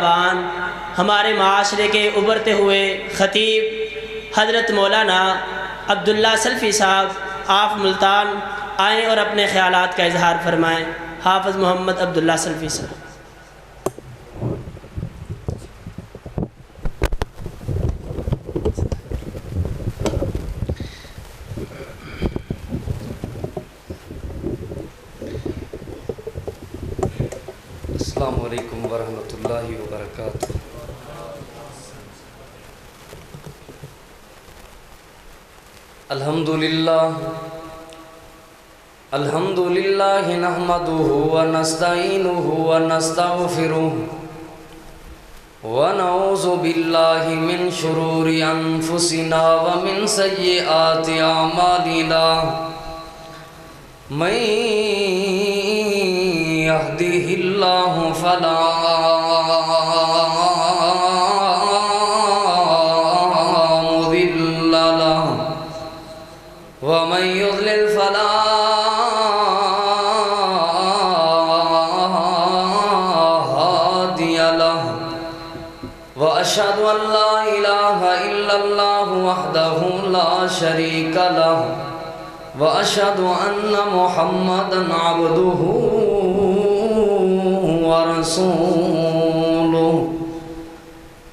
ہمارے معاشرے کے ابھرتے ہوئے خطیب حضرت مولانا عبداللہ سلفی صاحب آف ملتان آئیں اور اپنے خیالات کا اظہار فرمائیں۔ حافظ محمد عبداللہ سلفی صاحب۔ السلام علیکم ورحمۃ اللہ وبرکاتہ۔ الحمد للہ نحمدہ ونستعینہ ونستغفرہ ونعوذ باللہ من شرور انفسنا ومن سیئات اعمالنا، من يهده الله فلا مضل له ومن يضلل فلا هادي له، وأشهد أن لا إله إلا الله وحده لا شريك له، وأشهد أن محمدًا عبده ورسوله،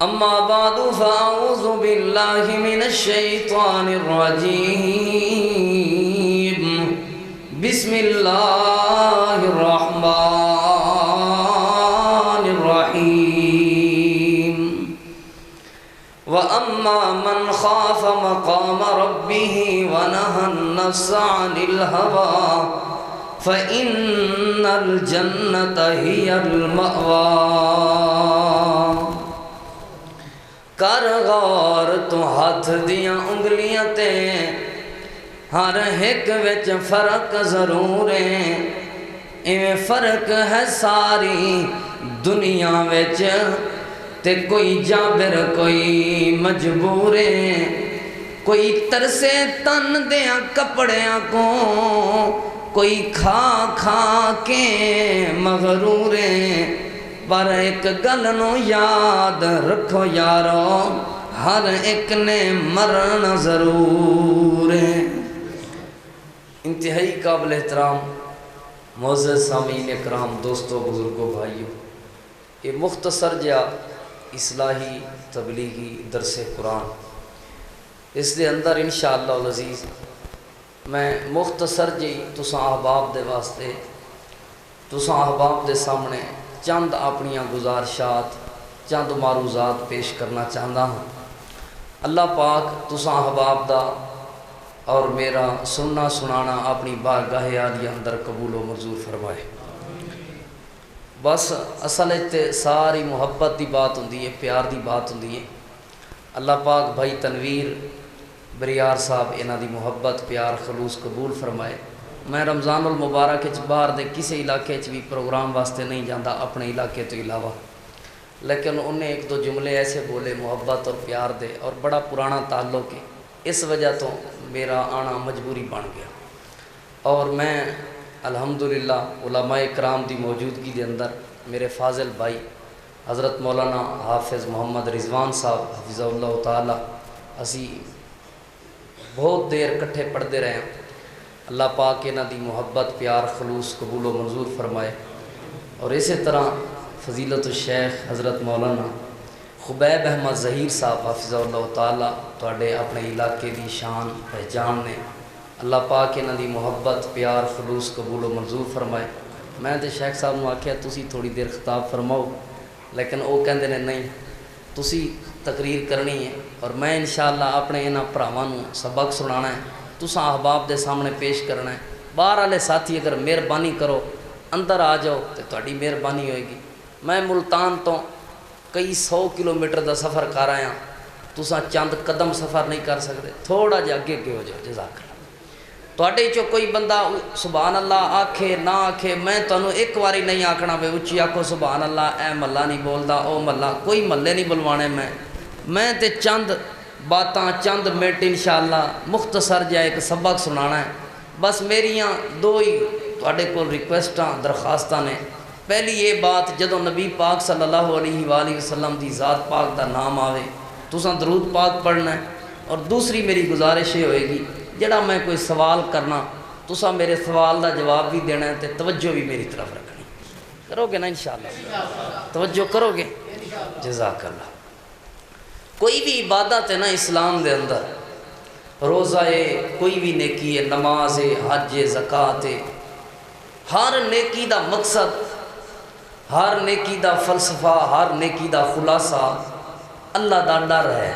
أما بعد فأعوذ بالله من الشيطان الرجيم، بسم الله الرحمن الرحيم، وأما من خاف مقام ربه ونهى النفس عن الهوى فإن الجنة هي المأوى۔ کر غور تو ہاتھ دیاں انگلیاں تے ہر ایک وچ فرق ضرور ہے، ایویں فرق ہے ساری دنیا وچ، تے کوئی جابر کوئی مجبور ہے، کوئی ترسے تن دیاں کپڑیاں کو، کوئی کھا کھا کے مغرور ہے، پر ایک گل نو یاد رکھو یارو، ہر ایک نے مرنا ضرور ہے۔ انتہائی قابل احترام معزز سامعین اکرام، دوستو، بزرگوں، بھائیوں، یہ مختصر جا اصلاحی تبلیغی درس قرآن، اس دے اندر انشاءاللہ العزیز میں مختصر جی تساں احباب دے واسطے، تساں احباب دے سامنے چند اپنیاں گزارشات، چند معروضات پیش کرنا چاہتا ہوں۔ اللہ پاک تساں احباب دا اور میرا سننا سنانا اپنی بارگاہ عالیہ اندر قبول و منظور فرمائے۔ بس اصل تے ساری محبت دی بات ہوندی ہے، پیار دی بات ہوندی ہے۔ اللہ پاک بھائی تنویر بریار صاحب انہاں دی محبت پیار خلوص قبول فرمائے۔ میں رمضان المبارک باہر دے کسی علاقے بھی پروگرام واسطے نہیں جاندہ اپنے علاقے تو علاوہ، لیکن انہیں ایک دو جملے ایسے بولے محبت اور پیار دے، اور بڑا پرانا تعلق ہے، اس وجہ تو میرا آنا مجبوری بن گیا۔ اور میں الحمدللہ علماء اکرام دی موجودگی دے اندر میرے فاضل بھائی حضرت مولانا حافظ محمد رضوان صاحب حفظہ اللہ تعالی، اسی بہت دیر کٹھے پڑھتے رہے ہیں۔ اللہ پاک انہاں دی محبت پیار خلوص قبول و منظور فرمائے۔ اور اسی طرح فضیلت الشیخ حضرت مولانا خبیب احمد ظہیر صاحب حفظہ اللہ تعالی تواڈے اپنے علاقے دی شان پہچان نے، اللہ پاک انہاں دی محبت پیار خلوص قبول و منظور فرمائے۔ میں تے شیخ صاحب نو آکھیا تسی تھوڑی دیر خطاب فرماؤ، لیکن وہ کہندے نے نہیں تسی تقریر کرنی ہے، اور میں انشاءاللہ اپنے انہاں بھراواں نو سبق سنانا ہے، تساں احباب دے سامنے پیش کرنا ہے۔ باہر والے ساتھی اگر مہربانی کرو اندر آ جاؤ تو تہاڈی مہربانی ہوئے گی۔ میں ملتان تو کئی 100 کلومیٹر دا سفر کر آیا، تساں چند قدم سفر نہیں کر سکتے، تھوڑا جا اگے ہو جاؤ۔ جزاک اللہ۔ تواڈے چوں کوئی بندہ سبحان اللہ آکھے نہ آکھے، میں تانوں ایک واری نہیں آکھنا بے اچھی آکھو سبحان اللہ، اے محلہ نہیں بولدا، او محلہ، کوئی محلے نہیں بلوانے۔ میں تے چند باتاں چند منٹ انشاءاللہ مختصر جا ایک سبق سنانا ہے۔ بس میریاں دو ہی تواڈے کول ریکویسٹاں درخواستاں نے پہلی یہ بات جدوں نبی پاک صلی اللہ علیہ وآلہ وسلم دی ذات پاک دا نام آوے تساں درود پاک پڑھنا ہے، اور دوسری میری گزارش یہ ہوئے گی جڑا میں کوئی سوال کرنا تساں میرے سوال دا جواب بھی دینا ہے تے توجہ بھی میری طرف رکھنی، کرو گے نا انشاءاللہ؟ توجہ کرو گے؟ جزاک اللہ۔ کوئی بھی عبادت ہے نا اسلام دے اندر، روزہ ہے، کوئی بھی نیکی ہے، نماز ہے، حج ہے، زکوٰۃ ہے، ہر نیکی دا مقصد، ہر نیکی دا فلسفہ، ہر نیکی دا خلاصہ اللہ دا ڈر ہے۔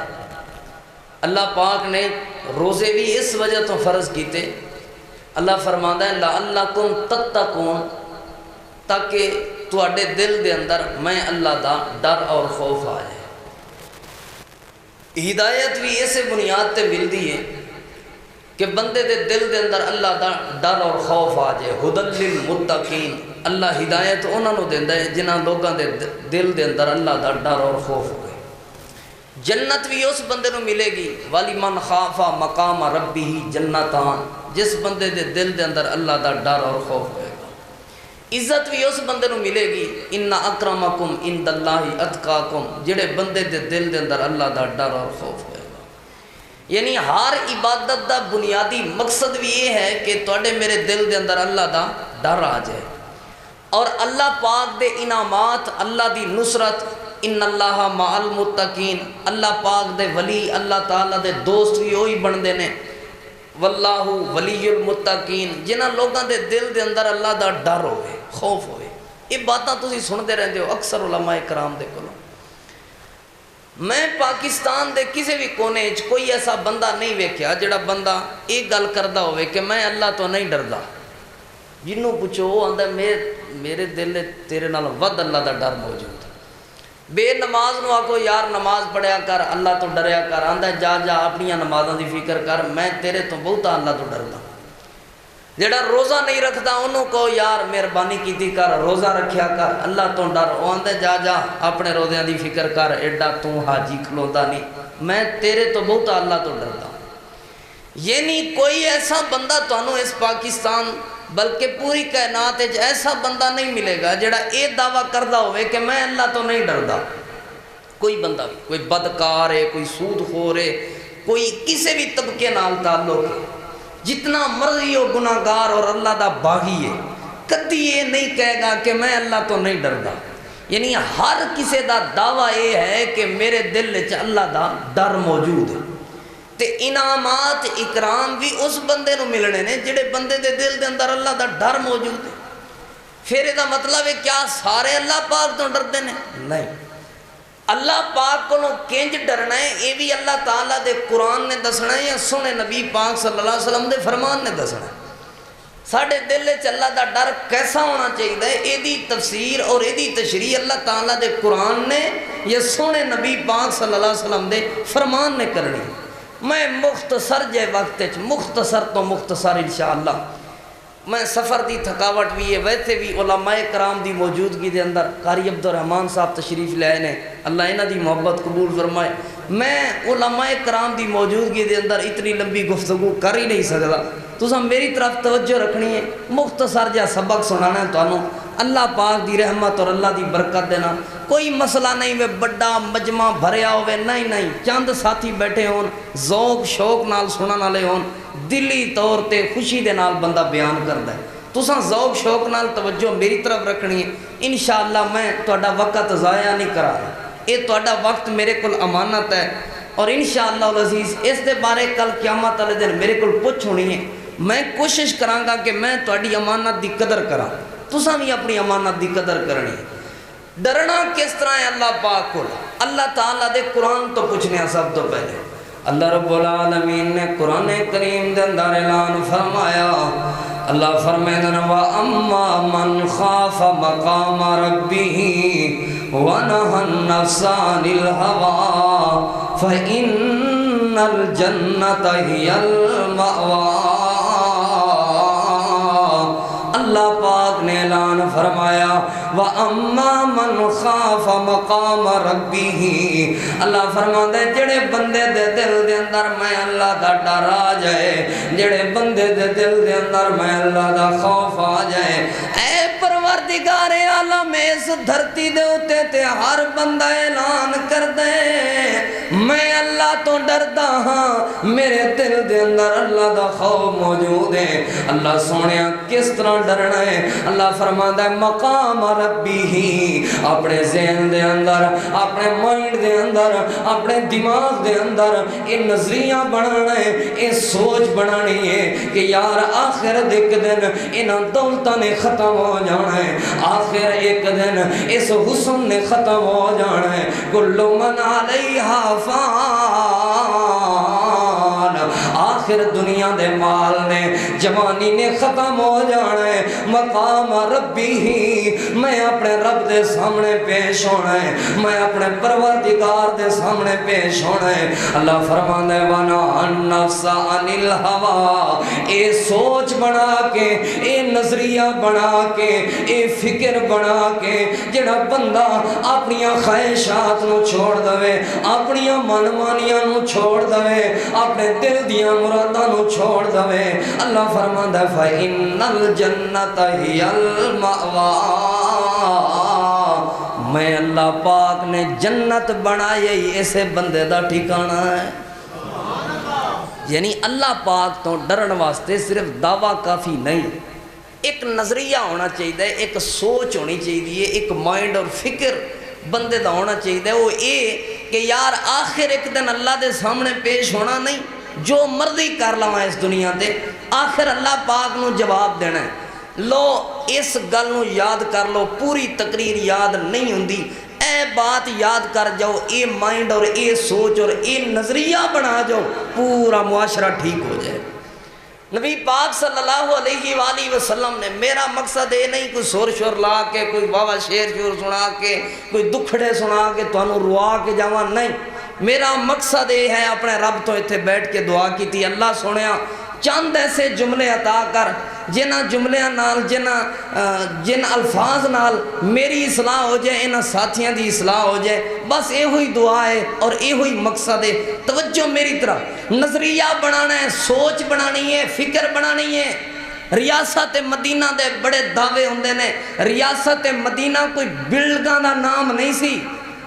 اللہ پاک نے روزے بھی اس وجہ تو فرض کیتے، اللہ فرماتا ہے لعلکم تتقون، تاکہ تواڈے دل دے اندر میں اللہ دا ڈر اور خوف آئے۔ ہدایت بھی اسے بنیاد تے ملتی ہے کہ بندے دے دل دے اندر اللہ دا ڈر اور خوف آ جائے۔ ہدی للمتقین، اللہ ہدایت انہاں نوں دیندا ہے جنہاں لوگاں دے دل دے اندر اللہ دا ڈر اور خوف ہوئے۔ جنت بھی اس بندے نوں ملے گی، وَلِمَنْ خَافَ مَقَامَ رَبِّهِ جنتان، جس بندے دے دل دے اندر اللہ دا ڈر اور خوف ہوئے گا۔ عزت بھی اس بندے نوں ملے گی، ان اکرمکم عند اللہ اتقاکم، جڑے بندے دے دل دے اندر اللہ دا ڈر اور خوف ہوئے گا۔ یعنی ہر عبادت دا بنیادی مقصد بھی یہ ہے کہ تواڈے میرے دل دے اندر اللہ دا ڈر آ جائے، اور اللہ پاک دے انعامات، اللہ دی نصرت، ان اللہ مع المتقین، اللہ پاک دے ولی، اللہ تعالیٰ دے دوست بھی وہی بندے نے، واللہ ولی المتقین، جنہاں لوگاں دے دل دے اندر اللہ دا ڈر ہوئے، خوف ہوئے۔ یہ باتاں تسی سنتے رہتے ہو اکثر علماء کرام دے کولوں۔ میں پاکستان دے کسی بھی کونے وچ کوئی ایسا بندہ نہیں ویکھیا جڑا بندہ ایک گل کردا ہوئے کہ میں اللہ تو نہیں ڈردا، جنوں پوچھو وہ آندا میرے دل وچ تیرے نال ود اللہ دا ڈر موجود۔ بے نماز نو آکو یار نماز پڑھیا کر، اللہ تو ڈریا کر، آندا جا اپنی نمازاں دی فکر کر، میں تیرے تو بہتا اللہ تو ڈردا۔ جڑا روزہ نہیں رکھدا انہوں کو یار مہربانی کیتی کر، روزہ رکھیا کر، اللہ تو ڈر، وہ آندے جا اپنے روزیاں دی فکر کر، ایڈا تو حاجی کھلوتا نہیں، میں تیرے تو بہتا اللہ تو ڈردا۔ یعنی کوئی ایسا بندہ تانوں اس پاکستان بلکہ پوری کائنات وچ ایسا بندہ نہیں ملے گا جڑا یہ دعویٰ کردا ہوئے کہ میں اللہ تو نہیں ڈردا۔ کوئی بندہ بھی، کوئی بدکار ہے، کوئی سود خور ہے، کوئی کسی بھی طبقے نال تعلق ہے، جتنا مرضی ہو گناہگار اور اللہ دا باغی ہے، کدی یہ نہیں کہے گا کہ میں اللہ تو نہیں ڈردا۔ یعنی ہر کسی دا دعویٰ یہ ہے کہ میرے دل وچ اللہ دا ڈر موجود ہے۔ تے انعامات اکرام بھی اس بندے نو ملنے نے جڑے بندے دے دل دے اندر اللہ دا ڈر موجود ہے۔ پھر یہ مطلب ہے کیا سارے اللہ پاک تو ڈردے نے؟ نہیں، اللہ پاک کو کنج ڈرنا ہے یہ بھی اللہ تعالیٰ دے قرآن نے دسنا ہے یا سونے نبی پاک صلی اللہ علیہ وسلم دے فرمان نے دسنا ہے۔ ساڑھے دل وچ اللہ دا ڈر کیسا ہونا چاہیے، یہ دی تفسیر اور یہ دی تشریح اللہ تعالیٰ دے قرآن نے یا سونے نبی پاک صلی اللہ علیہ وسلم دے فرمان نے کرنی۔ میں مختصر جے وقت مختصر تو مختصر انشاءاللہ، میں سفر دی تھکاوٹ بھی ہے، ویسے بھی علماء کرام دی موجودگی دے اندر قاری عبدالرحمن صاحب تشریف لے آئے نے، اللہ انہاں دی محبت قبول فرمائے۔ میں علماء کرام دی موجودگی دے اندر اتنی لمبی گفتگو کر ہی نہیں سکتا، تساں میری طرف توجہ رکھنی ہے، مختصر جا سبق سنانا ہے تانوں، اللہ پاک دی رحمت اور اللہ دی برکت دینا۔ کوئی مسئلہ نہیں وے بڑا مجمع بھریا ہوئے، نہیں، چند ساتھی بیٹھے ہون، ذوق شوق نال سنن والے ہون، دلی طور تے خوشی دے نال بندہ بیان کردا ہے۔ تساں ذوق شوق نال توجہ میری طرف رکھنی ہے، انشاءاللہ میں تہاڈا وقت ضائع نہیں کرانا، یہ تہاڈا وقت میرے کول امانت ہے، اور انشاءاللہ العزیز اس دے بارے کل قیامت والے دن میرے کول پوچھ ہونی ہے۔ میں کوشش کراں گا کہ میں تہاڈی امانت دی قدر کراں، تساں بھی اپنی امانت دی قدر کرنی ہے۔ ڈرنا کس طرح ہے اللہ پاک کو؟ اللہ تعالیٰ دے قرآن تو پوچھنے ہیں سب تو پہلے۔ اللہ رب العالمین نے قرآن کریم دے اندر اعلان فرمایا، اللہ فرمائے وَأَمَّا مَنْ خَافَ مَقَامَ رَبِّهِ وَنَهَى النَّفْسَ عَنِ الْهَوَىٰ فَإِنَّ الْجَنَّةَ هِيَ الْمَأْوَىٰ۔ اللہ پاک نے اعلان فرمایا وَأَمَّا مَنْ خَافَ مَقَامَ رَبِّهِ، اللہ فرماتا ہے جڑے بندے دے دل دے اندر میں اللہ دا ڈر آ جائے، جڑے بندے دے دل دے اندر میں اللہ دا خوف آ جائے، اے پروردگار عالم اس دھرتی دے اتے تے ہر بندہ اعلان کر دے میں اللہ تو ڈردا ہاں، میرے دل دے اندر اللہ دا خوف موجود ہے۔ اللہ سونیا کس طرح ڈرنا ہے؟ اللہ فرماتا ہے مقام ربی ہی، اپنے ذہن دے اندر، اپنے مائنڈ دے اندر، اپنے دماغ دے اندر یہ نظریہ بنانا ہے، یہ سوچ بنانی ہے کہ یار آخر ایک دن انہاں دولتاں نے ختم ہو جانا ہے، آخر ایک دن اس حسن نے ختم ہو جانا ہے، کل من علیہا فان، آخر دنیا دے مال نے جوانی نے ختم ہو جانا ہے، مقام ربی ہی، میں اپنے رب دے سامنے پیش ہونا ہے، میں اپنے پروردگار دے سامنے پیش ہونا ہے۔ اللہ فرماتا ہے وَنَهَى النَّفْسَ عَنِ الْهَوَىٰ، اے سوچ بنا کے، اے نظریہ بنا کے، اے فکر بنا کے جڑا بندہ اپنی خواہشات نو چھوڑ دوے، اپنی منمانیاں نو چھوڑ دوے، اپنے دل دیاں مراداں نو چھوڑ دوے، اللہ فرماتا ہے فَإِنَّ الْجَنَّةَ هِيَ الْمَأْوَىٰ، میں اللہ پاک نے جنت بنائی ایسے بندے دا ٹھکانہ ہے۔ یعنی اللہ پاک تو ڈرن واسطے صرف دعویٰ کافی نہیں، ایک نظریہ ہونا چاہیے، ایک سوچ ہونی چاہیے، ایک مائنڈ اور فکر بندے دا ہونا چاہیے، وہ یہ کہ یار آخر ایک دن اللہ دے سامنے پیش ہونا نہیں، جو مرضی کر لواں اس دنیا تے آخر اللہ پاک نو جواب دینا ہے۔ لو اس گل نو یاد کر لو، پوری تقریر یاد نہیں ہوندی، اے بات یاد کر جاؤ، اے مائنڈ اور اے سوچ اور اے نظریہ بنا جاؤ، پورا معاشرہ ٹھیک ہو جائے۔ نبی پاک صلی اللہ علیہ وآلہ وسلم نے، میرا مقصد یہ نہیں کوئی سور شور لا کے، کوئی واوا شیر شور سنا کے، کوئی دکھڑے سنا کے تانوں روا کے جاواں، نہیں، میرا مقصد یہ ہے اپنے رب تو اتنے بیٹھ کے دعا کی تھی، اللہ سنیا چند ایسے جملے عطا کر جنہ جملیاں نال جن الفاظ نال میری اصلاح ہو جائے، انہاں ساتھیاں دی اصلاح ہو جائے، بس یہ ہوئی دعا ہے اور یہ ہوئی مقصد ہے۔ توجہ میری طرف، نظریہ بنانا ہے، سوچ بنانی ہے، فکر بنانی ہے۔ ریاست مدینہ دے بڑے دعوے ہوندے نے، ریاست مدینہ کوئی بلڈنگاں دا نام نہیں سی،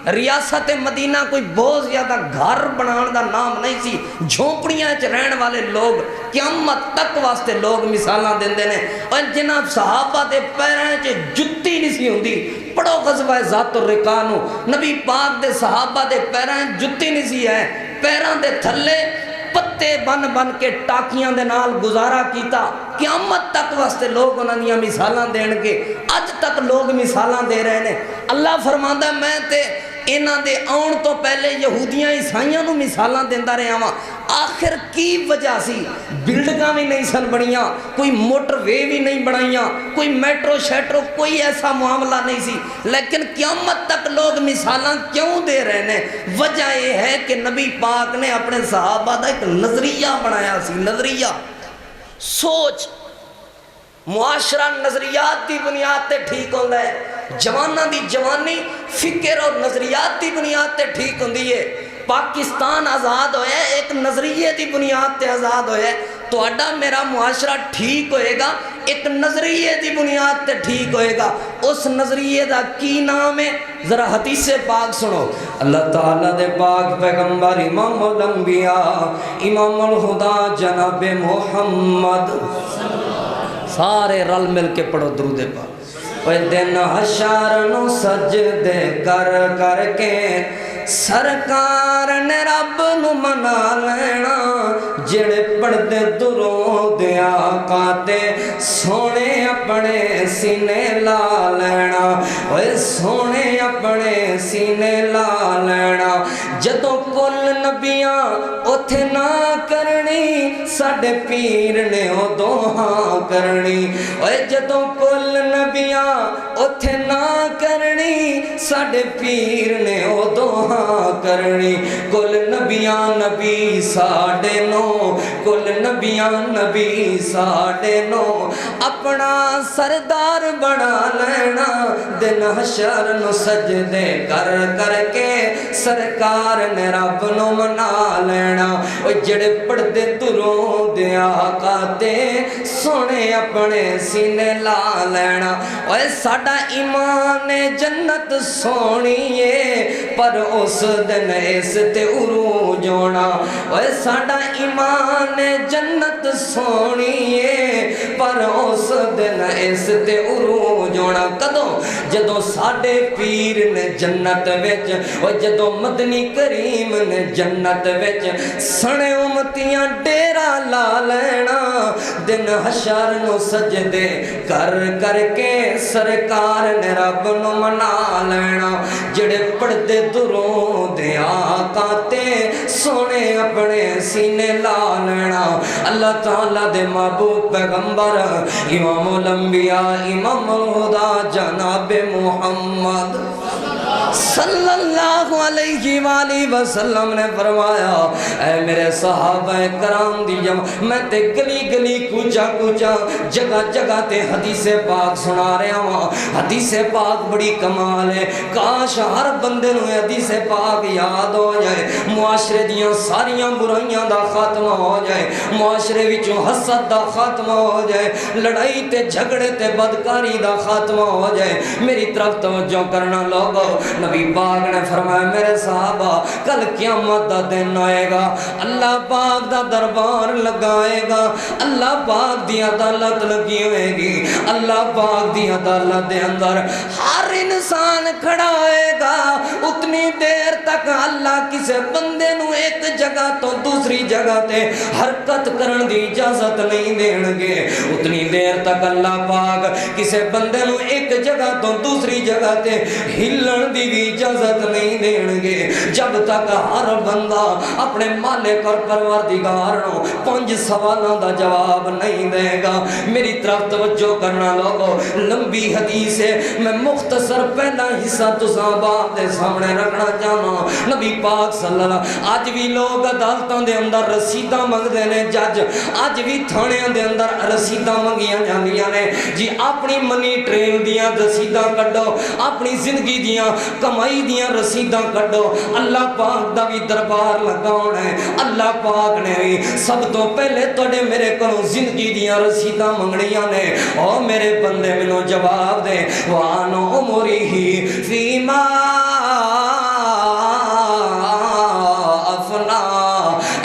ریاست مدینہ کوئی بہت زیادہ گھر بنان دا نام نہیں سی، جھونپڑیاں چ رہن والے لوگ قیامت تک واسطے لوگ مثالاں دیندے نے، اور جناب صحابہ دے پیراں چ جُتی نہیں سی ہوندی، پڑھو غزوہ ذات الرقاع نو، نبی پاک دے صحابہ دے پیراں جُتی نہیں سی ہے، پیراں دے تھلے پتے بن بن کے ٹاکیاں دے نال گزارا کیتا، قیامت تک واسطے لوگ انہاں دیاں مثالاں دین کے، اج تک لوگ مثالاں دے رہے نے۔ اللہ فرماندا ہے میں تے انہاں دے آن تو پہلے یہودیاں عیسائیاں نو مثالاں دیندا رہیا واں، آخر کی وجہ سی؟ بلڈنگاں بھی نہیں سن بنیاں، کوئی موٹر وے بھی نہیں بنائیاں، کوئی میٹرو شیٹرو کوئی ایسا معاملہ نہیں سی، لیکن قیامت تک لوگ مثالاں کیوں دے رہے نے؟ وجہ یہ ہے کہ نبی پاک نے اپنے صحابہ دا ایک نظریہ بنایا سی، نظریہ، سوچ، معاشرہ نظریات دی بنیاد تے ٹھیک ہوندہ ہے، جوانہ دی جوانی فکر اور نظریات دی بنیاد تے ٹھیک ہوندی ہے۔ پاکستان آزاد ہویا ہے ایک نظریے دی بنیاد تے آزاد ہویا ہے، تو اڈا میرا معاشرہ ٹھیک ہوئے گا ایک نظریے دی بنیاد تے ٹھیک ہوئے گا۔ اس نظریے دا کی نام ہے؟ ذرا حدیث پاک سنو، اللہ تعالیٰ دے پاک پیغمبر امام الانبیاء امام الہدا جناب محمد، سارے رل مل کے پڑھو درود پاک۔ وہ دن حشر نو سجدے کر کر کے سرکار نے رب نو منا لینا، جڑے پڑھتے درود آقا تے سونے اپنے سینے لا لینا، وہ سونے اپنے سینے لا لینا۔ جدوں کل نبیاں اتھے نہ کرنی، ساڈے پیر نے ادوں ہاں کرنی، وہ جدوں کل نبیاں اتھے نہ کرنی، ساڈے پیر نے ادوں ہاں کرنی۔ کل نبیاں نبی ساڈے نو، کل نبیاں نبی ساڈے نو، اپنا اپنا سردار بنا لینا دن حشر نو سجدے کر کر کے سرکار نے رب نو منا لینا او جڑے پڑھدے درود آقا تے سونے اپنے سینے لا لینا اوے ساڈا ایمان جنت سونی ہے پر اس دن اس تے عروج ہونا اوے ساڈا ایمان جنت سونی ہے پر اس دن اس تے عروج ہونا کدوں جدوں ساڈے پیر نے جنت وچ او جدوں مدنی کریم نے جنت وچ سنے امتیاں ڈیرا لا لینا دن حشر نو سجدے کر کر کے سرکار نے رب نو منا لینا جڑے پڑھدے درود آقا تے سونے اپنے سینے لا لینا اللہ تعالیٰ دے محبوب پیغمبر امام الانبیاء امام الہدی جناب محمد صلی اللہ علیہ وآلہ وسلم نے فرمایا اے میرے صحابہ کرام دی جمع میں تے گلی گلی کوچا کوچا جگہ جگہ تے حدیث پاک سنا رہا ہوں حدیث پاک بڑی کمال ہے کاش ہر بندے نو حدیث پاک یاد ہو جائے معاشرے دیاں ساریاں برائیاں دا خاتمہ ہو جائے معاشرے وچوں حسد دا خاتمہ ہو جائے لڑائی تے جھگڑے تے بدکاری دا خاتمہ ہو جائے میری طرف توجہ کرنا لوگو نبی پاک نے فرمایا میرے صحابہ کل قیامت دا دن آئے گا اللہ پاک دا دربار لگائے گا اللہ پاک دی عدالت لگی ہوئے گی اللہ پاک دی عدالت دے اندر ہر انسان کھڑا ہوئے گا اتنی دیر تک اللہ کسے بندے نو ایک جگہ تو دوسری جگہ تے حرکت کرن دی اجازت نہیں دین گے اتنی دیر تک اللہ پاک کسے بندے نو ایک جگہ تو دوسری جگہ تے ہلن دی بھی اجازت نہیں دین گے جب تک ہر بندہ اپنے مالک اور پروردگار نو 5 سوالوں دا جواب نہیں دے گا میری طرف توجہ کرنا لوگو لمبی حدیث ہے میں مختصر پہلا حصہ تساں باپ دے سامنے رکھنا چاہنا نبی پاک صلی اللہ آج بھی لوگ عدالتوں دے اندر رسیداں منگدے نے جج آج بھی تھانیاں دے اندر رسیداں منگیاں جاندیاں نے جی اپنی منی ٹرین دیاں رسیداں کڈو اپنی زندگی دیاں کمائی دیاں رسیداں کڈو اللہ پاک دا بھی دربار لگاؤنا ہے اللہ پاک نے بھی سب تو پہلے توڑے میرے کو زندگی دیاں رسیداں منگڑیاں نے او میرے بندے منو جواب دے وانو عمری ہی فیما افنا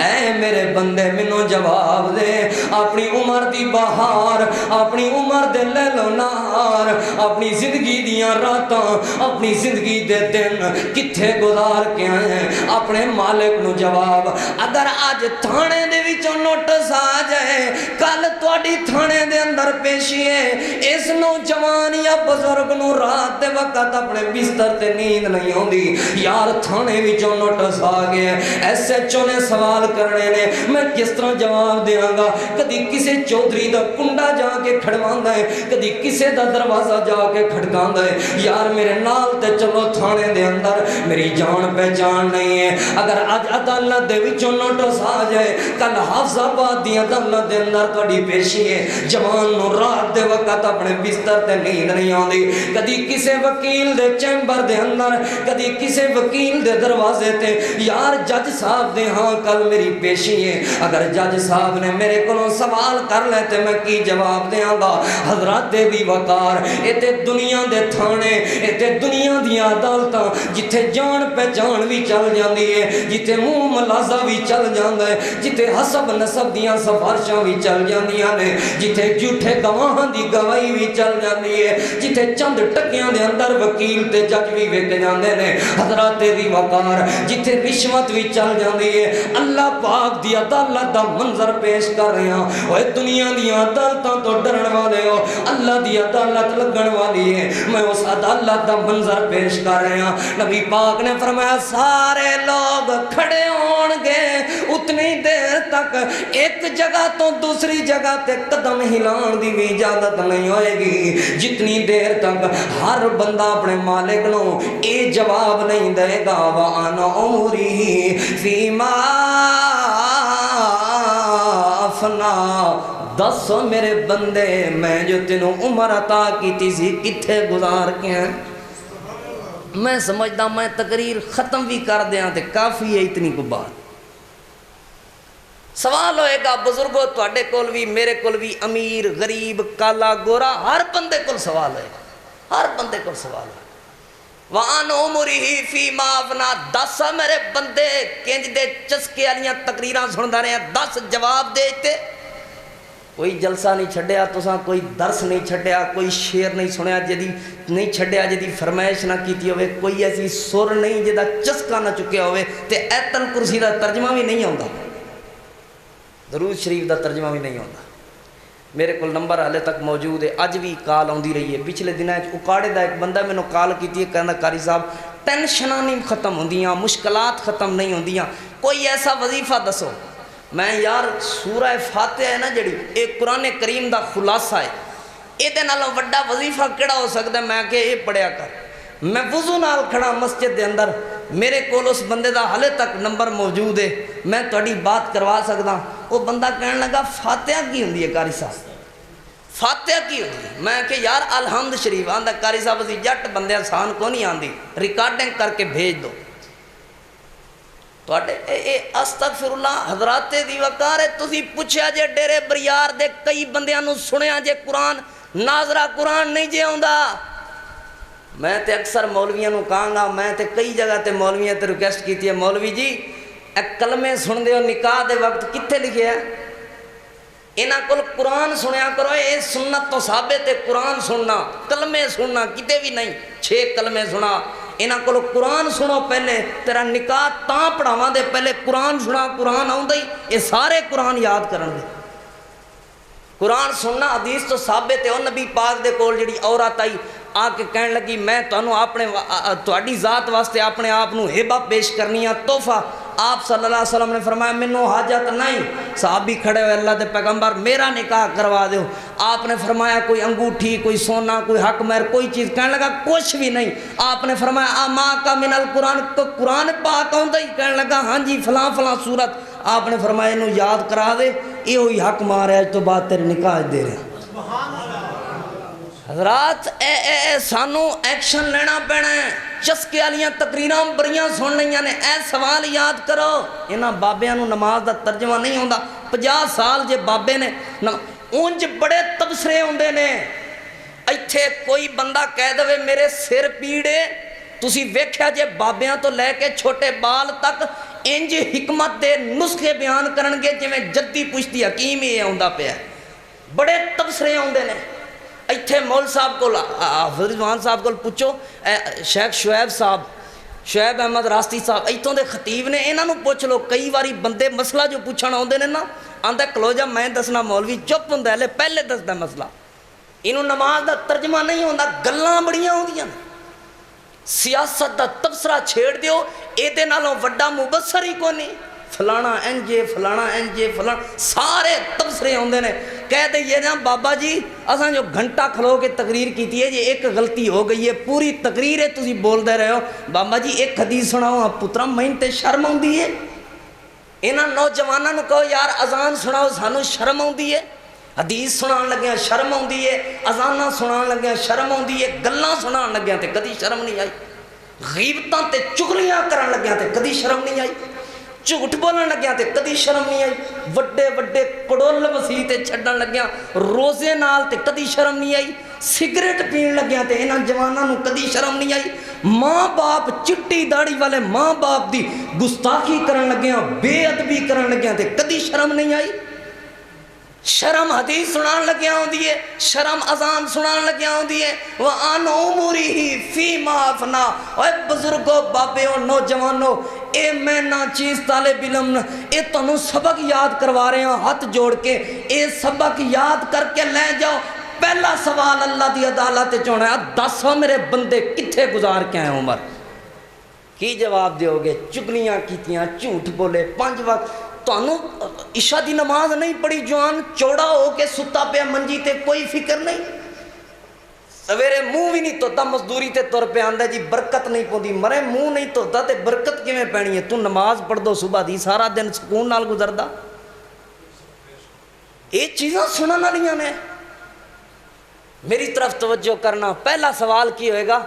اے میرے بندے منو جواب دے اپنی عمر دی بہار اپنی عمر دے لیلو نہار اپنی زندگی دیاں راتاں اپنی زندگی دے دن کتھے گزار کے آئے ہیں اپنے مالک نو جواب اگر آج تھانے دے وچوں نوٹس آ جائے کل تواڈی تھانے دے اندر پیشی ہے اس نوجوان یا بزرگ نو رات دے وقت اپنے بستر تے نیند نہیں ہوندی یار تھانے وچوں نوٹس آ گیا ایس ایچ او نے سوال کرنے نے میں کس طرح جواب دیاں گا کدی کسے چودھری دا کنڈا جا کے کھڑواندا ہے کدی کسے دا دروازہ جا کے کھڑکاندا ہے یار میرے نال تے چلو تھانے دے اندر میری جان پہچان نہیں ہے اگر آج عدالت دے وچوں نوٹس آ جائے کل حافظ آباد دی عدالت دے اندر تہاڈی پیشی ہے جوان نو رات دے وقت اپنے بستر تے نیند نہیں آندی کدی کسے وکیل دے چیمبر دے اندر کدی کسے وکیل دے دروازے تے یار جج صاحب دے ہاں کل میری پیشی ہے اگر جج صاحب نے میرے کو سوال کر لے تے میں کی جواب دیاں گا حضرات دے بھی وقار اتے دنیا دے تھانے اتے دنیا دیاں عدالتاں جتھے جان پہچان بھی چل جاندی ہے جتھے منہ ملازہ بھی چل جاندا ہے جتھے حسب نسب دیاں سفارشاں بھی چل جاندیاں نے جتھے جھوٹے گواہاں دی گواہی بھی چل جاندی ہے جتھے چند ٹکیاں دے اندر وکیل تے جج بھی وک جاندے نے حضرات دی وقار جتھے رشوت بھی چل جاندی ہے اللہ پاک دی عدالت دا منظر پیش کر رہے ہیں اوے دنیا دی عدالتاں تو ڈرن والے ہو اللہ دی عدالت لگن والی ہے میں اس عدالت دا منظر پیش کر رہے ہیں نبی پاک نے فرمایا سارے لوگ کھڑے ہون گے اتنی دیر تک ایک جگہ تو دوسری جگہ تے قدم ہلان دی بھی اجازت نہیں ہوئے گی جتنی دیر تک ہر بندہ اپنے مالک نو اے جواب نہیں دے گا وَأَنَا عُمْرِهِ فِي مَا أَفْنَا دس میرے بندے میں جو تینوں عمر عطا کی سی کتھے گزار کے ہیں؟ میں سمجھدا میں تقریر ختم بھی کر دیاں تے کافی ہے اتنی کو بات۔ سوال ہوئے گا بزرگوں تواڈے کول بھی میرے کول بھی امیر غریب کالا گورا ہر بندے کول سوال ہوئے گا، ہر بندے کول سوال ہے۔ وَعَنْ عُمُرِهِ فِي مَا أَفْنَا، 10 میرے بندے کنج دے چسکے والیاں تقریراں سندا رہے ہیں، 10 جواب دیتے۔ کوئی جلسہ نہیں چھڈیا تساں، کوئی درس نہیں چھڈیا، کوئی شعر نہیں سنیا جدی نہیں چھڈیا جدی فرمائش نہ کیتی ہوئے، کوئی ایسی سر نہیں جدا چسکا نہ چکیا ہوئے، تے ایت الکرسی دا ترجمہ بھی نہیں آندا، درود شریف دا ترجمہ بھی نہیں آندا۔ میرے کو نمبر حالے تک موجود ہے، اج بھی کال آندی رہی ہے۔ پچھلے دنوں اکاڑے دا ایک بندہ مینوں کال کیتی ہے، کہندا قاری صاحب ٹینشناں نہیں ختم ہوندیاں، مشکلات ختم نہیں ہوندیاں، کوئی ایسا وظیفہ دسو۔ میں یار سورہ فاتحہ ہے نا جڑی اے قرآن کریم دا خلاصہ ہے، اے دے نالوں وڈا وظیفہ کیڑا ہو سکدا ہے؟ میں کہ اے پڑھیا کر۔ میں وضو نال کھڑا مسجد دے اندر، میرے کول اس بندے دا حالے تک نمبر موجود ہے، میں تہاڈی بات کروا سکدا۔ وہ بندہ کہن لگا فاتحہ کی ہوندی ہے قاری صاحب؟ فاتحہ کی ہوندی ہے؟ میں کہ یار الحمد شریف۔ آندا قاری صاحب اسی جٹ بندے آسان کو نہیں آندی، ریکارڈنگ کر کے بھیج دو۔ اے استغفر اللہ حضرات دی وقار ہے۔ تسی پوچھیا جے ڈیرے بریار دے کئی بندیاں نو سنیا جے قرآن ناظرہ قرآن نہیں جے ہوندا؟ میں تے اکثر مولویاں نو کہاں گا، میں تے کئی جگہ تے مولویاں تے ریکویسٹ کیتی ہے، مولوی جی اے کلمے سن دے ہو نکاح دے وقت کتے لکھے ہے؟ انہاں کول قرآن سنیا کرو، اے سنت تو ثابت ہے قرآن سننا، کلمے سننا کتے بھی نہیں۔ 6 کلمے سنا، انہاں کولو قرآن سنو، پہلے تیرا نکاح تاں پڑھاواں دے، پہلے قرآن سنا، قرآن آؤں دے یہ سارے قرآن یاد کرن دے۔ قرآن سننا حدیث تو ثابت ہے۔ اور نبی پاک دے کول جڑی عورت آئی آ کے کہن لگی میں تانوں اپنے تہاڈی ذات واسطے اپنے آپ نو ہبہ پیش کرنی ہے، تحفہ۔ آپ صلی اللہ علیہ وسلم نے فرمایا مینوں حاجت نہیں۔ صحابی کھڑے ہوئے اللہ دے پیغمبر میرا نکاح کروا دیو۔ آپ نے فرمایا کوئی انگوٹھی، کوئی سونا، کوئی حق مہر، کوئی چیز؟ کہنے لگا کچھ بھی نہیں۔ آپ نے فرمایا اما کا من القرآن، تو قرآن پاک آوندا ہی؟ کہنے لگا ہاں جی فلاں فلاں صورت۔ آپ نے فرمایا انہوں یاد کرا دے، یہ ہوئی حق مار ہے، اج تو بعد تیرے نکاح دے رہے ہیں۔ حضرات اے سانو ایکشن لینا پینا ہے۔ چسکے والیاں تقریراں بڑیاں سن لیاں نے، اے سوال یاد کرو۔ انہاں بابیاں نو نماز دا ترجمہ نہیں ہوندا۔ 50 سال جے بابے نے اونج بڑے تبصرے ہوندے نے۔ ایتھے کوئی بندہ کہہ دے میرے سر پیڑے، تسی ویکھیا جے بابیاں تو لے کے چھوٹے بال تک انج حکمت دے نسخے بیان کرن گے جویں جدی پشتی حکیم ہی ہوندا پیا۔ بڑے تبصرے ہوندے نے۔ ایتھے مول صاحب کو حافظ رضوان صاحب کو پوچھو، شیخ شعیب صاحب، شعیب احمد راستی صاحب ایتھوں دے خطیب نے، انہاں نو پوچھ لو۔ کئی واری بندے مسئلہ جو پوچھن آوندے نے نا، آندا کلو جا میں دسنا، مولوی چپ ہوندا ہے پہلے دسدا مسئلہ۔ انہوں نماز دا ترجمہ نہیں ہوندا، گلاں بڑیاں ہوندیاں۔ سیاست دا تبصرہ چھیڑ دیو، اے دے نالوں وڈا مبصر ہی کوئی نہیں۔ فلانا انجے فلانا انجے فلانا سارے تبصرے ہوندے نے۔ کہہ دئیے نا بابا جی اساں جو گھنٹہ کھلو کے تقریر کیتی ہے، یہ ایک غلطی ہو گئی ہے، پوری تقریر ہے تسی بول دے رہے ہو۔ بابا جی ایک حدیث سناؤ پترا، میں تے شرم آندی ہے۔ انہاں نوجواناں نو کہو یار اذان سناؤ، سانو شرم آندی ہے۔ حدیث سنان لگیاں شرم آندی ہے، اذاناں سنان لگیاں شرم آندی ہے، گلاں سنان لگیاں تے کدی شرم نہیں آئی، غیبتاں تے چغلیاں کرن لگیاں تے کدی شرم نہیں آئی، جھوٹ بولن لگیاں تے کدی شرم نہیں آئی، وڈے وڈے کڑول مسیح تے چھڈن لگیاں روزے نال تے کدی شرم نہیں آئی، سگریٹ پین لگیاں تے انہاں جواناں نو کدی شرم نہیں آئی، ماں باپ چٹی داڑھی والے ماں باپ دی گستاخی کرن لگیاں، بے ادبی کرن لگیاں تے کدی شرم نہیں آئی۔ شرم حدیث سنان لگیاں ہوندی ہے، شرم اذان سنان لگیاں ہوندی ہے۔ وَعَنْ عُمُرِهِ فِي مَا أَفْنَا، اے بزرگو بابیوں نوجوانوں، اے میں نا چیز طالب علم، اے تنوں سبق یاد کروا رہے ہیں ہاتھ جوڑ کے، اے سبق یاد کر کے لے جاؤ۔ پہلا سوال اللہ دی عدالت چونا ہے، 10 میرے بندے کتھے گزار کے آئے عمر؟ کی جواب دیو گے؟ چگلیاں کیتیاں، جھوٹ بولے، 5 وقت تانوں عشاء دی نماز نہیں پڑھی، جوان چوڑا ہو کے ستا پہ منجی تے کوئی فکر نہیں، سویرے منہ بھی نہیں توتا، مزدوری تے تر پہ آندا جی برکت نہیں پوندی، مرے منہ نہیں توتا تے برکت کیویں پینی ہے؟ تو نماز پڑھ دو صبح دی، سارا دن سکون نال گزردا۔ یہ چیزاں سنن والیاں نے. میری طرف توجہ کرنا. پہلا سوال کی ہوئے گا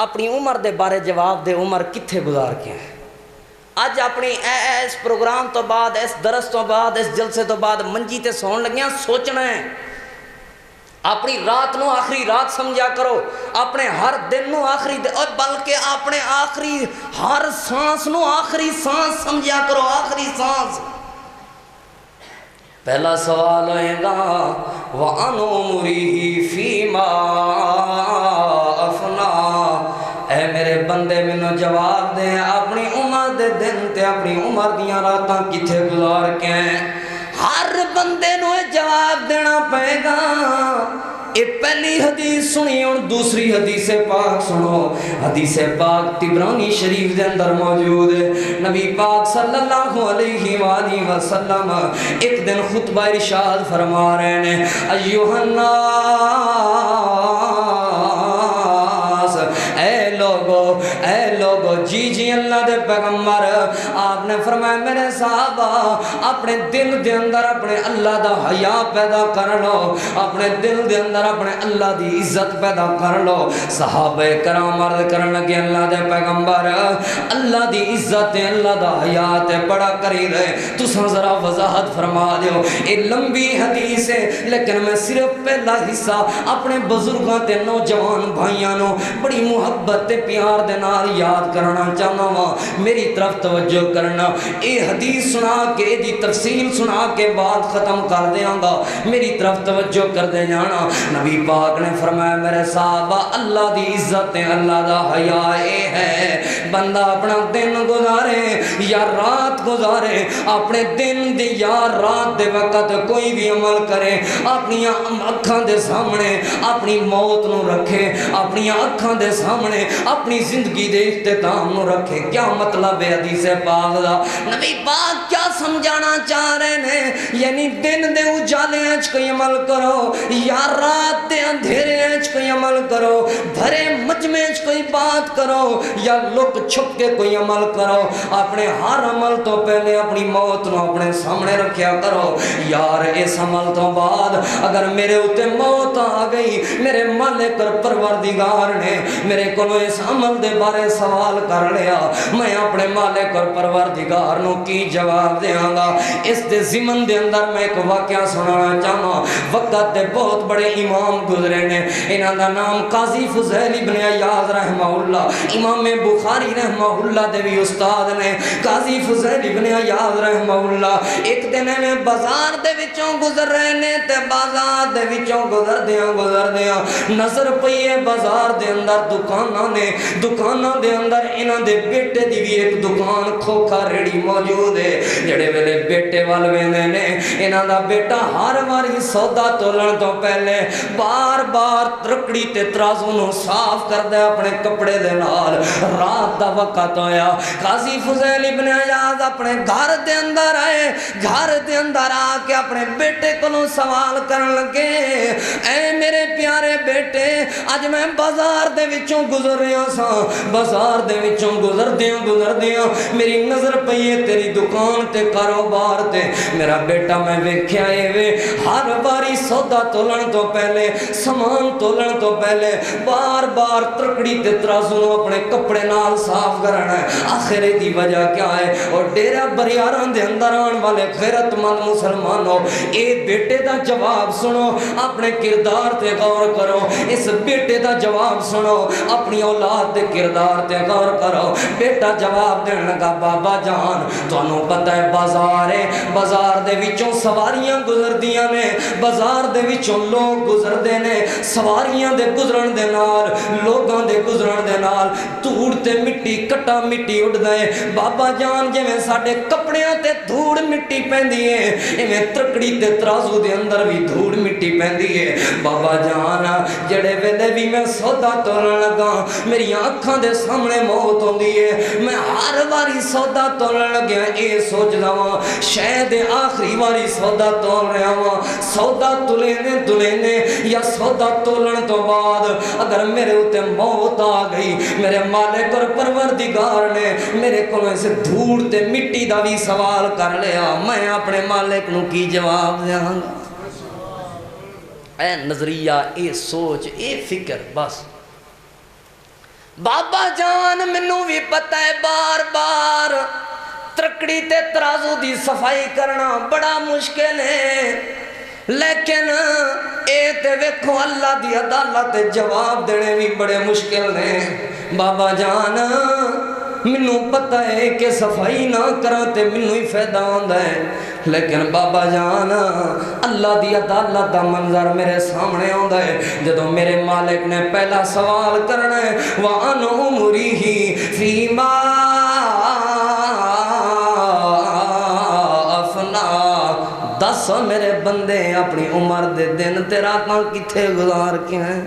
اپنی عمر دے بارے جواب دے. عمر کتھے گزار کے ہے؟ اج اپنی اس پروگرام تو بعد اس درس تو بعد اس جلسے تو بعد منجی تے سون لگیاں سوچنا ہے. اپنی رات نو آخری رات سمجھا کرو, اپنے ہر دن نو آخری دن, اور بلکہ اپنے آخری ہر سانس نو آخری سانس سمجھا کرو. آخری سانس. پہلا سوال ہوئے گا وَعَنْ عُمُرِهِ فِيمَا أَفْنَا. اے میرے بندے منو جواب دیں اپنی عمر دے دن تے اپنی عمر دیاں راتاں کتھے گزار کے ہیں. ہر بندے نو جواب دینا پڑے گا. یہ پہلی حدیث سنی اور دوسری حدیث پاک سنو. حدیث پاک طبرانی شریف دے اندر موجود ہے. نبی پاک صلی اللہ علیہ وآلہ وسلم ایک دن خطبہ ارشاد فرما رہے ہیں ایھا الناس, اے لوگو جی اللہ دے پیغمبر. آپ نے فرمایا میرے صحابہ اپنے دل دے اندر اپنے اللہ دا حیا پیدا کر لو, اپنے دل دے اندر اپنے اللہ دی عزت پیدا کر لو. صحابہ کرام عرض کرن لگے اللہ دے پیغمبر اللہ دی عزت اللہ دا حیا تے بڑا قریب ہے, تساں ذرا وضاحت فرما دیو. یہ لمبی حدیث ہے لیکن میں صرف پہلا حصہ اپنے بزرگاں تے نوجوان بھائیاں نو بڑی محبت تے پیار دے نال یاد کرنا چاہنا وا. میری طرف توجہ کرنا. اے حدیث سنا کے دی تفصیل سنا کے بعد ختم کر دیاں گا. میری طرف توجہ کر دے جانا. نبی پاک نے فرمایا میرے صحابہ اللہ دی عزت اللہ دا حیا اے ہے بندہ اپنا دن گزارے یا رات گزارے, اپنے دن دے یا رات دے وقت کوئی بھی عمل کرے اپنی اکھاں دے سامنے اپنی موت نو رکھے, اپنی اکھاں دے سامنے اپنی زندگی دے اختتام نو رکھے. کیا مطلب ہے حدیث پاک دا؟ نبی پاک کیا سمجھانا چاہ رہے ہیں؟ یعنی دن دے اجالے اچ کوئی عمل کرو یا رات دے اندھیرے اچ کوئی عمل کرو, بھرے مجمع اچ کوئی بات کرو یا لک چھپ کے کوئی عمل کرو, اپنے ہر عمل تو پہلے اپنی موت نو اپنے سامنے رکھیا کرو. یار اس عمل تو بعد اگر میرے اوتے موت آ گئی, میرے مالک اور پروردگار نے میرے کو اس عمل دے بارے سوال کر لیا, میں اپنے مالک اور پروردگار نو کی جواب دیاں گا. اس دے ضمن دے اندر میں ایک واقعہ سنانا چاہنا. وقت دے بہت بڑے امام گزرے نے, انہاں دا نام قاضی فضیل ابن عیاض رحمہ اللہ, امام بخاری رحمہ اللہ دے بھی استاد نے. قاضی فضیل ابن عیاض رحمہ اللہ ایک دن میں بازار دے وچوں گزر رہے نے تے بازار دے وچوں گزر دیاں نظر پئی ہے بازار دے اندر دکاناں نے, دکاناں دے اندر انہاں دے بیٹے دی بھی ایک دکان کھوکھا ریڑی موجود ہے. جڑے ویلے بیٹے وال ویندے نے انہاں دا بیٹا ہر واری سودا تولن تو پہلے بار بار ترکڑی تے ترازو نو صاف کردا اپنے کپڑے دے نال. رات دا وقت ہویا, قاضی فضیل ابن عیاض اپنے گھر دے اندر آئے. گھر دے اندر آ کے اپنے بیٹے کو سوال کرن لگے اے میرے پیارے بیٹے اج میں بازار دے وچوں گزر رہا سا, بازار دے وچوں گزر دیاں میری نظر پئی ہے تیری دکان تے کاروبار تے. میرا بیٹا میں ویکھیا اے وے ہر باری سودا تولن تو پہلے سامان تولن تو پہلے بار بار ترکڑی تے ترازو نو اپنے کپڑے نال صاف کرنا ہے. آخر دی وجہ کیا ہے؟ اور ڈیرا بریاراں دے اندر آن والے غیرت مند مسلمانوں اے بیٹے دا جواب سنو, اپنے کردار تے غور کرو. اس بیٹے دا جواب سنو, اپنی اولاد دے کردار تے غور کرو. بیٹا جواب دین لگا بابا جان تانوں پتہ ہے بازار ہے, بازار دے وچوں سواریاں گزردیاں نے, بازار دے وچوں لوگ گزردے نے. سواریاں دے گزرن دے نال لوگاں دے گزرن دے نال دھوڑ تے مٹی کٹا مٹی اڑدا ہے. بابا جان جویں ساڈے کپڑیاں تے دھوڑ مٹی پیندی ہے ایویں ترکڑی تے ترازو دے اندر بھی دھوڑ مٹی پیندی ہے. بابا جان جڑے ویلے بھی میں سودا تولن لگا میری اکھاں دے سامنے موت ہوندی ہے. میں ہر واری سودا تولن لگیا اے سوچدا واں شاید آخری واری سودا تول رہا واں. سودا تلینے یا سودا تولن تو بعد اگر میرے اوتے موت آ گئی, میرے مالک اور پروردگار نے میرے کو اس دھوڑ تے مٹی دا بھی سوال کر لیا, میں اپنے مالک نو کی جواب دیاں گا؟ اے نظریہ، اے سوچ، اے فکر بس۔ بابا جان مینوں بھی پتہ ہے بار بار ترکڑی تے ترازو دی صفائی کرنا بڑا مشکل ہے، لیکن اے تے ویکھو اللہ دی عدالت تے جواب دینے بھی بڑے مشکل نے۔ بابا جان مینوں پتہ ہے کہ صفائی نہ کراں تے مینوں ہی فائدہ ہوندا ہے، لیکن بابا جان اللہ دی عدالت دا منظر میرے سامنے آندا ہے جدوں میرے مالک نے پہلا سوال کرنا ہے وَعَنْ عُمُرِهِ فِيمَا أَفْنَا، دس میرے بندے اپنی عمر دے دن تے راتاں کتھے گزار کے ہیں۔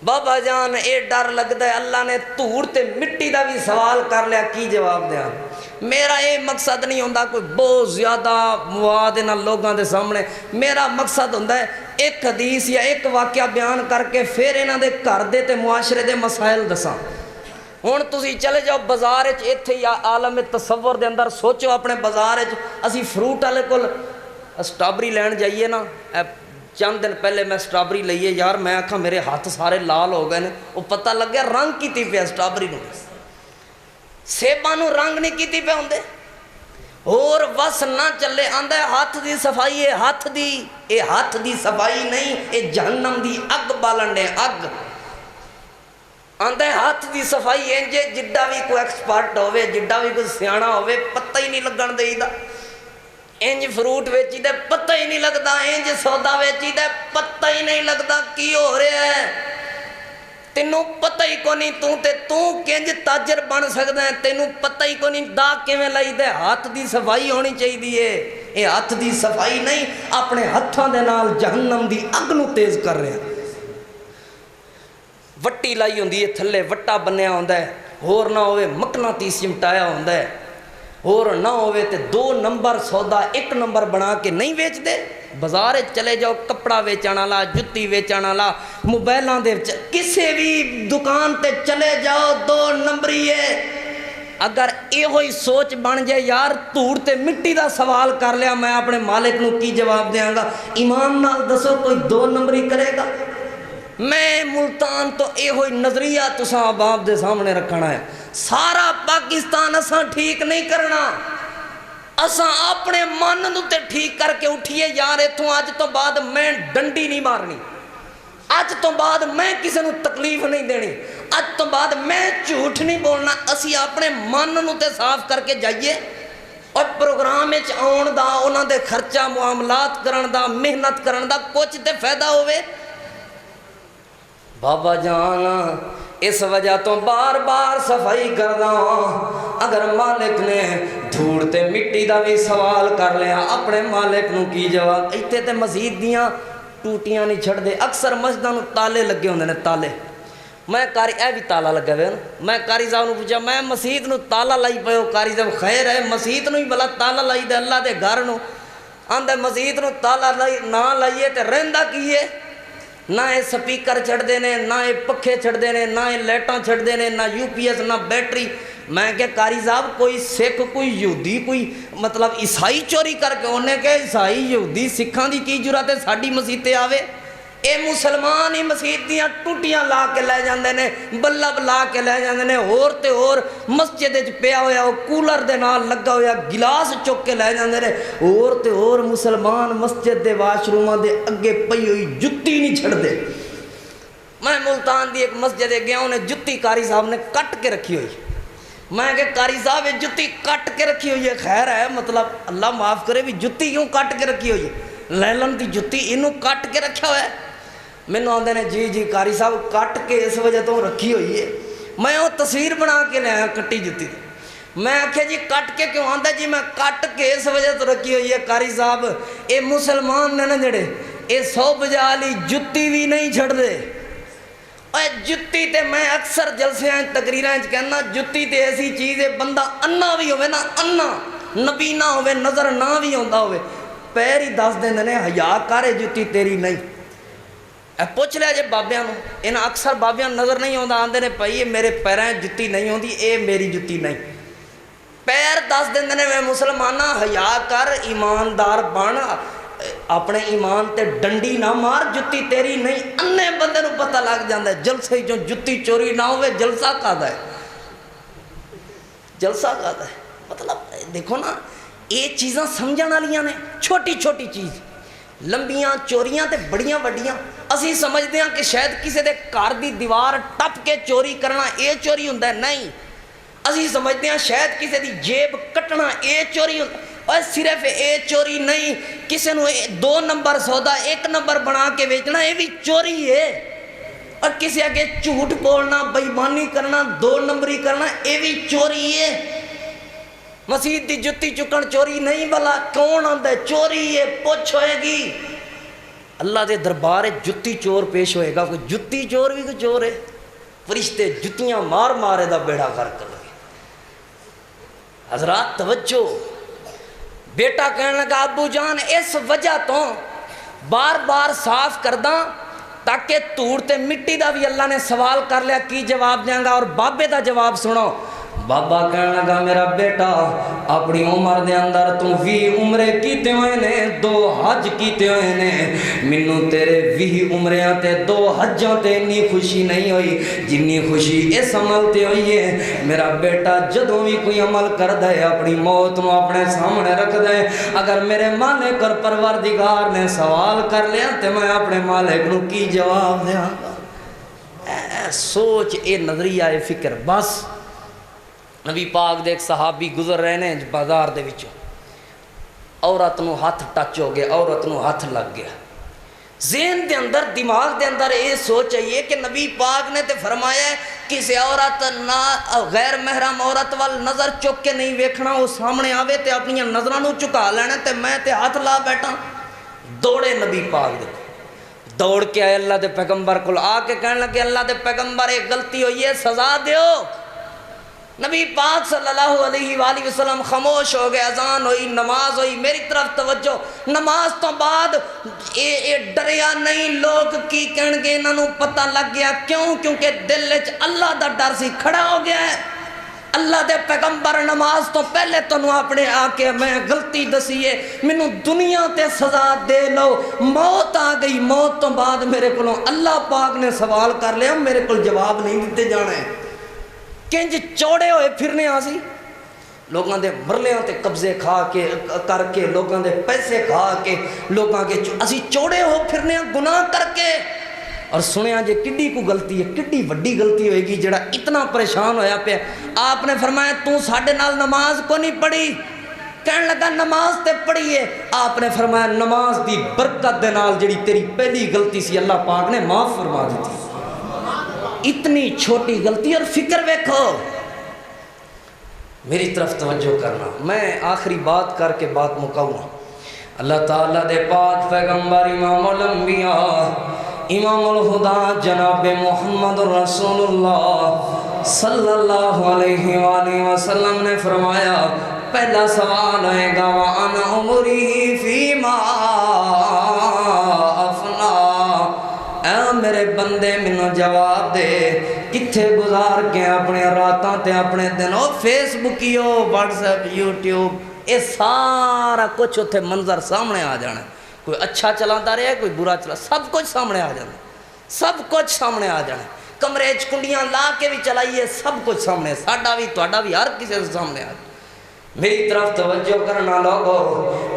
بابا جان اے ڈر لگتا ہے اللہ نے دھوڑ تے مٹی دا بھی سوال کر لیا کی جواب دیا۔ میرا اے مقصد نہیں ہوندہ کوئی بہت زیادہ مواد نہ لوگاں دے سامنے، میرا مقصد ہوندہ ہے ایک حدیث یا ایک واقعہ بیان کر کے پھر انہاں دے گھر دے تے معاشرے دے مسائل دساں۔ ہن تسی چلے جاؤ بازار وچ ایتھے یا عالم تصور دے اندر سوچو اپنے بازار وچ اسی فروٹ والے کول سٹرابری لین جائیے نا، چند دن پہلے میں سٹرابری لئیے یار میں آکھاں میرے ہاتھ سارے لال ہو گئے نے، وہ پتہ لگ گیا رنگ کیتی پہ سٹرابری نو، سیبانو رنگ نہیں کیتی پہ ہوندے، اور وس نہ چلے آندہ ہے ہاتھ دی صفائی ہے، ہاتھ دی صفائی نہیں، اے جہنم دی اگ بالن دے اگ۔ آندہ ہے ہاتھ دی صفائی انجے جڈا بھی کوئی ایکسپرٹ ہوئے، جڈا بھی کوئی سیانا ہوئے پتہ ہی نہیں لگن دے دا، انج فروٹ ویچی دے پتہ ہی نہیں لگتا، انج سودا ویچی دے پتہ ہی نہیں لگتا کی ہو رہا ہے، تینوں پتہ ہی کو نہیں تو کنج تاجر بن سکتا ہے، تینوں پتہ ہی کو نہیں دا کیویں لائی دے، ہاتھ دی صفائی ہونی چاہی دیئے، اے ہاتھ دی صفائی نہیں اپنے ہتھاں دے نال جہنم دی اگ نو تیز کر رہے ہیں۔ وٹی لائی ہوندی ہے تھلے وٹا بنیا ہوندہ ہے، ہور نہ ہوئے مقناطیس چمٹایا ہوندہ ہے، اور نہ ہوئے تے 2 نمبر سودا 1 نمبر بنا کے نہیں ویچ دے۔ بازار چلے جاؤ کپڑا ویچانا لا، جتی ویچانا لا، موبائلاں دے کسے بھی دکان تے چلے جاؤ 2 نمبری ہے۔ اگر یہ ہوئی سوچ بن جائے یار دھوڑ تے مٹی دا سوال کر لیا میں اپنے مالک نو کی جواب دیاں گا، ایمان نال دسو کوئی 2 نمبری کرے گا؟ میں ملتان تو یہ ہوئی نظریہ تساں عوام دے سامنے رکھنا ہے، سارا پاکستان اساں ٹھیک نہیں کرنا، اساں اپنے من نو تے ٹھیک کر کے اٹھیے یار ایتھوں اج تو بعد میں ڈنڈی نہیں مارنی، اج تو بعد میں کسی نو تکلیف نہیں دینی، اج تو بعد میں جھوٹ نہیں بولنا، اسی اپنے من نو تے صاف کر کے جائیے، اور پروگرام وچ آن دا انہاں دے خرچہ معاملات کرن دا محنت کرن دا کچھ تے فائدہ ہوئے۔ بابا جان اس وجہ تو بار بار صفائی کردہ ہوں، اگر مالک نے دھوڑ تے مٹی دا بھی سوال کر لیا اپنے مالک نو کی جواب، ایتے تے مزید دیاں ٹوٹیاں نہیں چھڑ دے، اکثر مسجداں نو تالے لگے ہوندے نے تالے، میں کاری اے بھی تالا لگا ہوئے نا، میں کاری صاحب نو پوچھا میں مسجد نو تالا لائی پے ہو، کاری صاحب خیر ہے مسجد نو ہی بلا تالا لائی دے اللہ دے گھر نو، آندے مسجد نو تالا نہ لائیے تے رہندا کیے، نہ یہ سپیکر چھڑ دینے، نہ یہ پکھے چھڑ دینے، نہ یہ لیٹاں چھڑ دینے، نہ یو پی ایس، نہ بیٹری۔ میں کہ قاری صاحب کوئی سکھ کوئی یہودی کوئی مطلب عیسائی چوری کر کے انہیں کہ عیسائی یہودی سکھاں دی کی جرات ہے ساڑی مسیح آوے، اے مسلمان ہی مسیح دیاں ٹوٹیاں لا کے لے جاندے نے، بلب لا کے لے جاندے نے، اور تے اور مسجد وچ پیا ہویا وہ کولر دے نال لگا ہویا گلاس چک کے لے جاندے نے، اور تے اور مسلمان مسجد دے واش روماں دے اگے پئی ہوئی جتی نہیں چھڑ دے۔ میں ملتان دی ایک مسجد گیا انہیں جتی قاری صاحب نے کٹ کے رکھی ہوئی، میں کہ قاری صاحب یہ جتی کٹ کے رکھی ہوئی ہے، خیر ہے مطلب اللہ معاف کرے بھی جتی کیوں کٹ کے رکھی ہوئی ہے، لیلن دی جتی انہوں کٹ کے رکھا ہوا ہے۔ میں نے آندے نے جی قاری صاحب کٹ کے اس وجہ تو رکھی ہوئی ہے، میں وہ تصویر بنا کے لے آیا کٹی جتی دی، میں آکھے جی کٹ کے کیوں آندہ جی میں کٹ کے اس وجہ تو رکھی ہوئی ہے قاری صاحب اے مسلمان نے نا جڑے اے 100 بجالی جتی بھی نہیں چھڑ دے، اے جتی تے میں اکثر جلسے ہیں تقریریں کہنا جتی تے ایسی چیز ہے بندہ اننا بھی ہوئے نا اننا نبی نہ ہوئے نظر نہ بھی ہوندہ ہوئے پیر ہی 10 دن نے حیا کرے جتی تیری نہیں، اے پوچھ لیا جے بابیاں نو، انہاں اکثر بابیاں نظر نہیں ہوندہ آندے نے پئی میرے پیریں جتی نہیں ہوندی اے میری جتی نہیں، پیر 10 دن نے میں مسلمانہ حیا کر ایماندار بن اپنے ایمان تے ڈنڈی نہ مار، جتی تیری نہیں، انے بندے نو پتہ لگ جاندہ ہے جلسے جو جتی چوری نہ ہوئے جلسہ کھادا ہے، جلسہ کھادا ہے۔ مطلب دیکھو نا یہ چیزاں سمجھن والیاں نے، چھوٹی چھوٹی چیز، لمبیاں چوریاں تے بڑیاں وڈیاں اسی سمجھتے ہیں کہ شاید کسی دے گھر دی دیوار ٹپ کے چوری کرنا اے چوری ہوندا ہے، نہیں، اسی سمجھتے ہیں شاید کسی دی جیب کٹنا اے چوری ہوندا ہے، اور صرف اے چوری نہیں، کسی نو 2 نمبر سودا 1 نمبر بنا کے بیچنا یہ بھی چوری ہے، اور کسی آگے جھوٹ بولنا، بے ایمانی کرنا، 2 نمبری کرنا یہ بھی چوری ہے۔ مسجد دی جتی چکن چوری نہیں، بلا کون آندا ہے؟ چوری ہے، پوچھ ہوئے گی اللہ دے دربار جتی چور پیش ہوئے گا، کوئی جتی چور بھی کوئی چور ہے، فرشتے جتیاں مار مارے دا بیڑا کر کر لگے۔ حضرات توجہ، بیٹا کہنے لگا ابو جان اس وجہ تو بار بار صاف کردہ تاکہ دھوڑ تے مٹی دا بھی اللہ نے سوال کر لیا کی جواب دیں گا، اور بابے دا جواب سنو۔ بابا کہنے لگا میرا بیٹا اپنی عمر دے اندر تم 20 عمرے کیتے ہوئے نے، 2 حج کیتے ہوئے نے، منوں تیرے 20 عمریاں تے 2 حجاں تے اتنی خوشی نہیں ہوئی جنی خوشی اس عمل تے ہوئی ہے۔ میرا بیٹا جدوں بھی کوئی عمل کردا ہے اپنی موت نو اپنے سامنے رکھدا ہے، اگر میرے مالک اور پروردگار نے سوال کر لیا تے میں اپنے مالک نو کی جواب دیاں گا؟ اے سوچ، اے نظریہ، اے فکر، بس نبی پاک دے ایک صحابی گزر رہے ہیں بازار دے وچوں، عورت نو ہاتھ ٹچ ہو گیا، عورت نو ہاتھ لگ گیا، ذہن دے اندر دماغ دے اندر یہ سوچ آئیے کہ نبی پاک نے تے فرمایا ہے کسی عورت نہ غیر محرم عورت وال نظر چک کے نہیں ویکھنا، وہ سامنے آوے تے اپنی نظروں نو چکا لینا تے میں تے ہاتھ لا بیٹھا۔ دوڑے نبی پاک دے، دوڑ کے آئے اللہ دے پیغمبر کو، آ کے کہنے لگے اللہ دے پیغمبر ایک غلطی ہوئی ہے سزا دیو۔ نبی پاک صلی اللہ علیہ وآلہ وسلم خاموش ہو گئے، اذان ہوئی، نماز ہوئی، میری طرف توجہ، نماز تو بعد اے ڈریا نہیں لوگ کی کہن گے، انہوں پتہ لگ گیا کیوں؟ کیونکہ دل وچ اللہ دا ڈر سی کھڑا ہو گیا ہے۔ اللہ دے پیغمبر نماز تو پہلے تنوں اپنے آکے میں غلطی دسیے منوں دنیا تے سزا دے لو، موت آ گئی، موت تو بعد میرے کو اللہ پاک نے سوال کر لیا، میرے کو جواب نہیں دیتے جانے، کنج چوڑے ہوئے پھرنے آسی، لوگاں دے مرلیاں تے قبضے کھا کے کر کے، لوگاں دے پیسے کھا کے، لوگاں کے اسی چوڑے ہو پھرنے گناہ کر کے، اور سنیا جے کڈی کو غلطی ہے، کڈی وڈی غلطی ہوئے گی جڑا اتنا پریشان ہویا پہ۔ آپ نے فرمایا تو ساڑھے نال نماز کو نہیں پڑھی؟ کہنے لگا نماز تے پڑھی ہے۔ آپ نے فرمایا نماز دی برکت دے نال جڑی تیری پہلی غلطی سی اللہ پاک نے معاف فرما دی تھی۔ اتنی چھوٹی غلطی، اور فکر ویکھو، میری طرف توجہ کرنا، میں آخری بات کر کے بات مکاؤں۔ اللہ تعالیٰ دے پاک پیغمبر امام الانبیاء امام الہدا جناب محمد رسول اللہ صلی اللہ علیہ وآلہ وسلم نے فرمایا پہلا سوال آئے گا وَأَنَا عُمُرِهِ فِي مَا أَفْنَا، اے میرے بندے منو جواب دے کتھے گزار کے اپنے راتاں تے اپنے دنوں، فیس بکیو، واٹس ایپ، یوٹیوب، یہ سارا کچھ اتھے منظر سامنے آ جانا ہے، کوئی اچھا چلاتا رہے کوئی برا چلا، سب کچھ سامنے آ جانا، سب کچھ سامنے آ جانا، کمرے کنڈیاں لا کے بھی چلائیے سب کچھ سامنے، ساڈا بھی تہاڈا بھی ہر کسی سے سامنے آ جانا۔ میری طرف توجہ کرنا لوگو،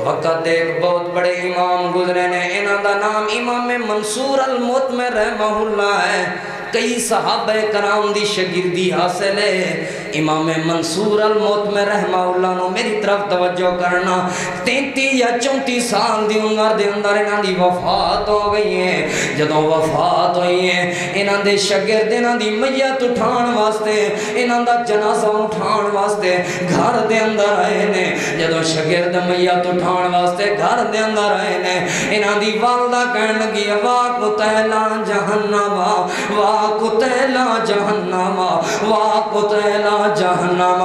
وقت ایک بہت بڑے امام گزرے نے، انہاں دا نام امام منصور المعتمر رحمہ اللہ ہے، کئی صحابہ کرام دی شاگردی حاصل ہے۔ امام منصور المعتمر رحمہ اللہ نو میری طرف توجہ کرنا، 33 یا 34 سال دی عمر دے اندر انہاں دی وفات ہو گئی ہے۔ جدوں وفات ہوئی ہے انہاں دے شاگرد انہاں دی میت اٹھان واسطے، انہاں دا جنازہ اٹھان واسطے گھر دے اندر آئے نے۔ جدوں شاگرد میت اٹھان واسطے گھر دے اندر آئے نے، انہاں دی والدہ کہن لگی وا قتیلا جہنم وا قتیلا جہنم وا قتیلا جہنم،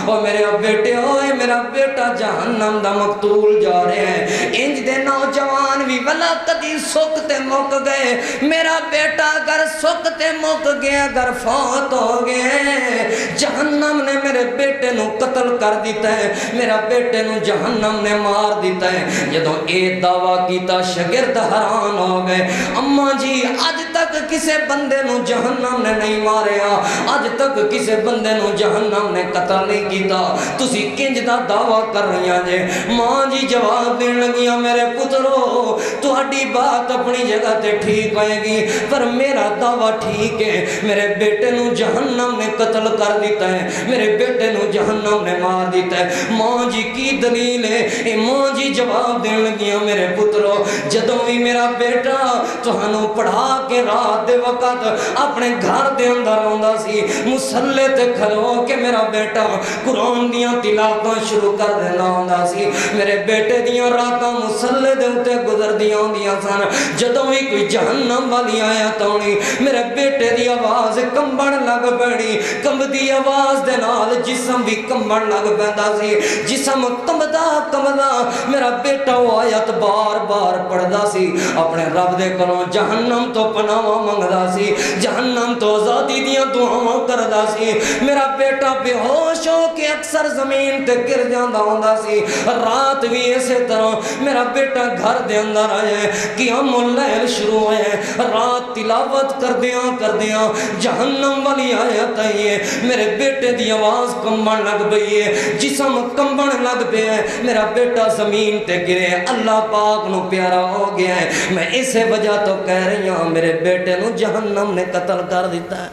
او میرے بیٹے ہوئے میرا بیٹا جہنم دا مقتول جا رہے ہیں۔ انج دے نوجوان بھی ولا کدی سکتے مک گئے، میرا بیٹا اگر سکتے مک گئے، اگر فوت ہو گئے، جہنم نے میرے بیٹے نو قتل کر دیتا ہے، میرا بیٹا بیٹے نو جہنم نے مار دیتا ہے۔ جدوں اے دعویٰ کیتا شاگرد حیران ہو گئے، اماں جی اج تک کسے بندے نو جہنم نے نہیں ماریا، اج تک کسے بندے نو جہنم نے قتل نہیں کیتا، تسی کنج دا دعویٰ کر رہی جے؟ ماں جی جواب دین لگیاں، میرے پترو تہاڈی بات اپنی جگہ تے ٹھیک ہوئے گی، پر میرا دعویٰ ٹھیک ہے، میرے بیٹے نو جہنم نے قتل کر دیتا ہے، میرے بیٹے نو جہنم نے مار دیتا ہے۔ ماں جی کی دلیل ہے؟ اے ماں جی جواب دین لگیاں، میرے پترو جدوں بھی میرا بیٹا تہانوں پڑھا کے رات دے وقت اپنے گھر دے اندر آندا سی، مصلے تے کھلو کے میرا بیٹا قرآن دیاں تلاوتاں شروع کر دینا ہوندا سی، میرے بیٹے دیاں راتاں مصلے دے اوتے گزر دیاں ہوندیاں سن، جدوں بھی کوئی جہنم والی آیت آنی میرے بیٹے دی آواز کمبن لگ پڑی، کمبدی آواز دے نال جسم بھی کمبن لگ پیندا سی، جسم کمبدا کمبدا میرا بیٹا وہ آیت بار بار پڑھدا سی، اپنے رب دے کولوں جہنم تو پناہ منگدا سی، جہنم تو آزادی دیاں دعاواں کردا سی۔ میرا بیٹا بے ہوش ہو کے اکثر زمین تے گر جاندا ہوندا سی، رات بھی اسی طرح میرا بیٹا گھر دے اندر آیا، قیام اللیل شروع ہوئے، رات تلاوت کردیاں کردیاں جہنم والی آیت آئی ہے، میرے بیٹے دی آواز کمبن لگ پئی ہے، جسم کمبن لگ پیا ہے، میرا بیٹا زمین تے گرے، اللہ پاک نو پیارا ہو گیا ہے۔ میں اسے وجہ تو کہہ رہی ہوں میرے بیٹے نو جہنم نے قتل کر دیتا ہے۔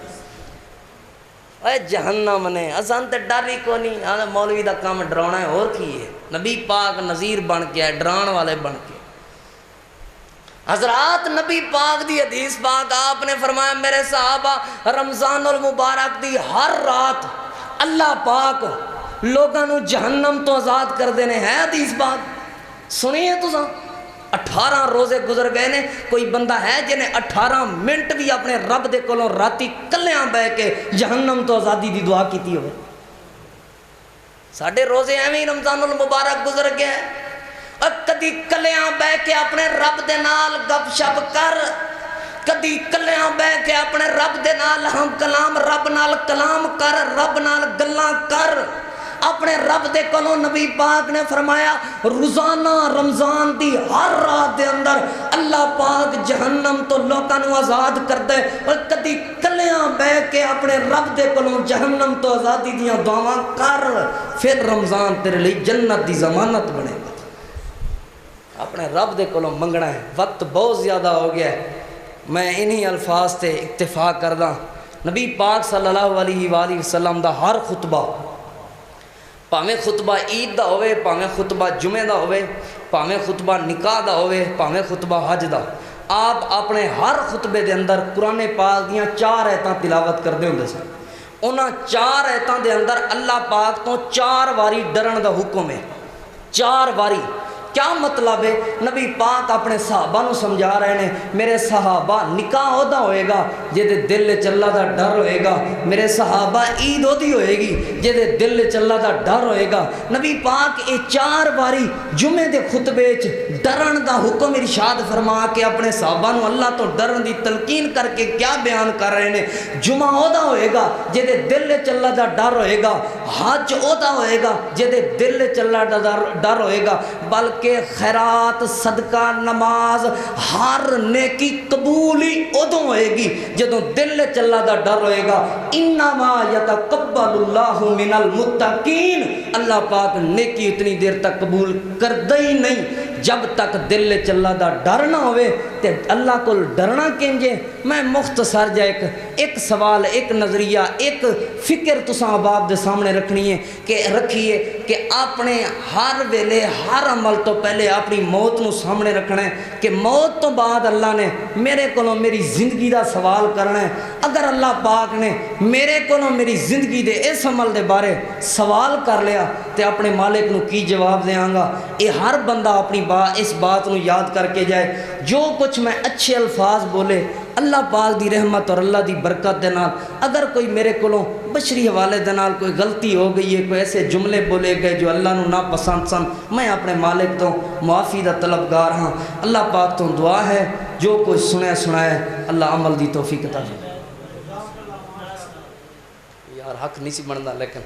اے جہنم نے اساں تے ڈر ہی کو نہیں، مولوی دا کام ڈراؤنا ہے، اور کی ہے؟ نبی پاک نذیر بن کے آئے، ڈران والے بن کے۔ حضرات نبی پاک دی حدیث پاک آپ نے فرمایا، میرے صحابہ رمضان المبارک دی ہر رات اللہ پاک لوگاں نو جہنم تو آزاد کر دینے، ہے حدیث پاک سنیے تو سا 18 روزے گزر گئے نے، کوئی بندہ ہے جنہیں 18 منٹ بھی اپنے رب دے کولوں راتی کلیاں بہ کے جہنم تو آزادی دی دعا کیتی ہوئے؟ ساڑھے روزے ایویں رمضان المبارک گزر گئے، اور کدی کلیاں بہ کے اپنے رب دے نال گپ شپ کر، کدی کلیاں بہ کے اپنے رب دے نال ہم کلام، رب نال کلام کر، رب نال گلاں کر، اپنے رب دے کولوں نبی پاک نے فرمایا روزانہ رمضان دی ہر رات دے اندر اللہ پاک جہنم تو لوکاں نو آزاد کردے، اور کدی کلیاں بہ کے اپنے رب دے کولوں جہنم تو آزادی دیاں دعاواں کر، پھر رمضان تیرے لئی جنت دی ضمانت بنے گا۔ اپنے رب دے کولوں منگنا ہے۔ وقت بہت زیادہ ہو گیا ہے، میں انہی الفاظ تے اکتفا کردہ۔ نبی پاک صلی اللہ علیہ وآلہ وسلم دا ہر خطبہ، پاویں خطبہ عید دا ہوئے، پاویں خطبہ جمعہ دا ہوئے، پاویں خطبہ نکاح دا ہوئے، پاویں خطبہ حج دا، آپ اپنے ہر خطبے دے اندر قرآن پاک دیاں 4 آیتاں تلاوت کردے ہوندے سن۔ انہاں 4 آیتاں دے اندر اللہ پاک تو 4 واری ڈرن دا حکم ہے، 4 واری۔ کیا مطلب ہے؟ نبی پاک اپنے صحابہ نو سمجھا رہے ہیں، میرے صحابہ نکاح ہودا ہوئے گا جے دے دل وچ اللہ دا ڈر ہوئے گا، میرے صحابہ عید ہودی ہوئے گی جے دے دل وچ اللہ دا ڈر ہوئے گا۔ نبی پاک اے 4 واری جمعے دے خطبے وچ ڈرن دا حکم ارشاد فرما کے اپنے صحابہ نو اللہ تو ڈرن دی تلقین کر کے کیا بیان کر رہے ہیں؟ جمعہ ہودا ہوئے گا جے دے دل وچ اللہ دا ڈر ہوئے گا، حج ہودا ہوئے گا جے دے دل وچ اللہ دا ڈر ہوئے گا، بلکہ کہ خیرات صدقہ نماز ہر نیکی قبولی ادوں ہوئے گی جدوں دل وچ اللہ دا ڈر ہوئے گا۔ انما یتقبل اللہ من المتقین، اللہ پاک نیکی اتنی دیر تک قبول کردا ہی نہیں جب تک دل وچ اللہ دا ڈر نہ ہوئے۔ تے اللہ کو ڈرنا کینجے؟ میں مختصر جا ایک سوال، ایک نظریہ، ایک فکر تساں احباب دے سامنے رکھیے کہ اپنے ہر ویلے ہر عمل تو پہلے اپنی موت نو سامنے رکھنا ہے کہ موت تو بعد اللہ نے میرے کولوں میری زندگی دا سوال کرنا ہے۔ اگر اللہ پاک نے میرے کولوں میری زندگی دے اس عمل دے بارے سوال کر لیا تے اپنے مالک نو کی جواب دیاں گا؟ اے ہر بندہ اپنی اس بات نو یاد کر کے جائے، جو کچھ میں اچھے الفاظ بولے اللہ پاک دی رحمت اور اللہ دی برکت دے نال، اگر کوئی میرے کولوں بشری حوالے دے نال کوئی غلطی ہو گئی ہے، کوئی ایسے جملے بولے گئے جو اللہ نو ناپسند سن، میں اپنے مالک تو معافی دا طلبگار ہاں۔ اللہ پاک تو دعا ہے جو کچھ سنایا اللہ عمل دی توفیق عطا فرمائے۔ یار حق نہیں سی بندا لیکن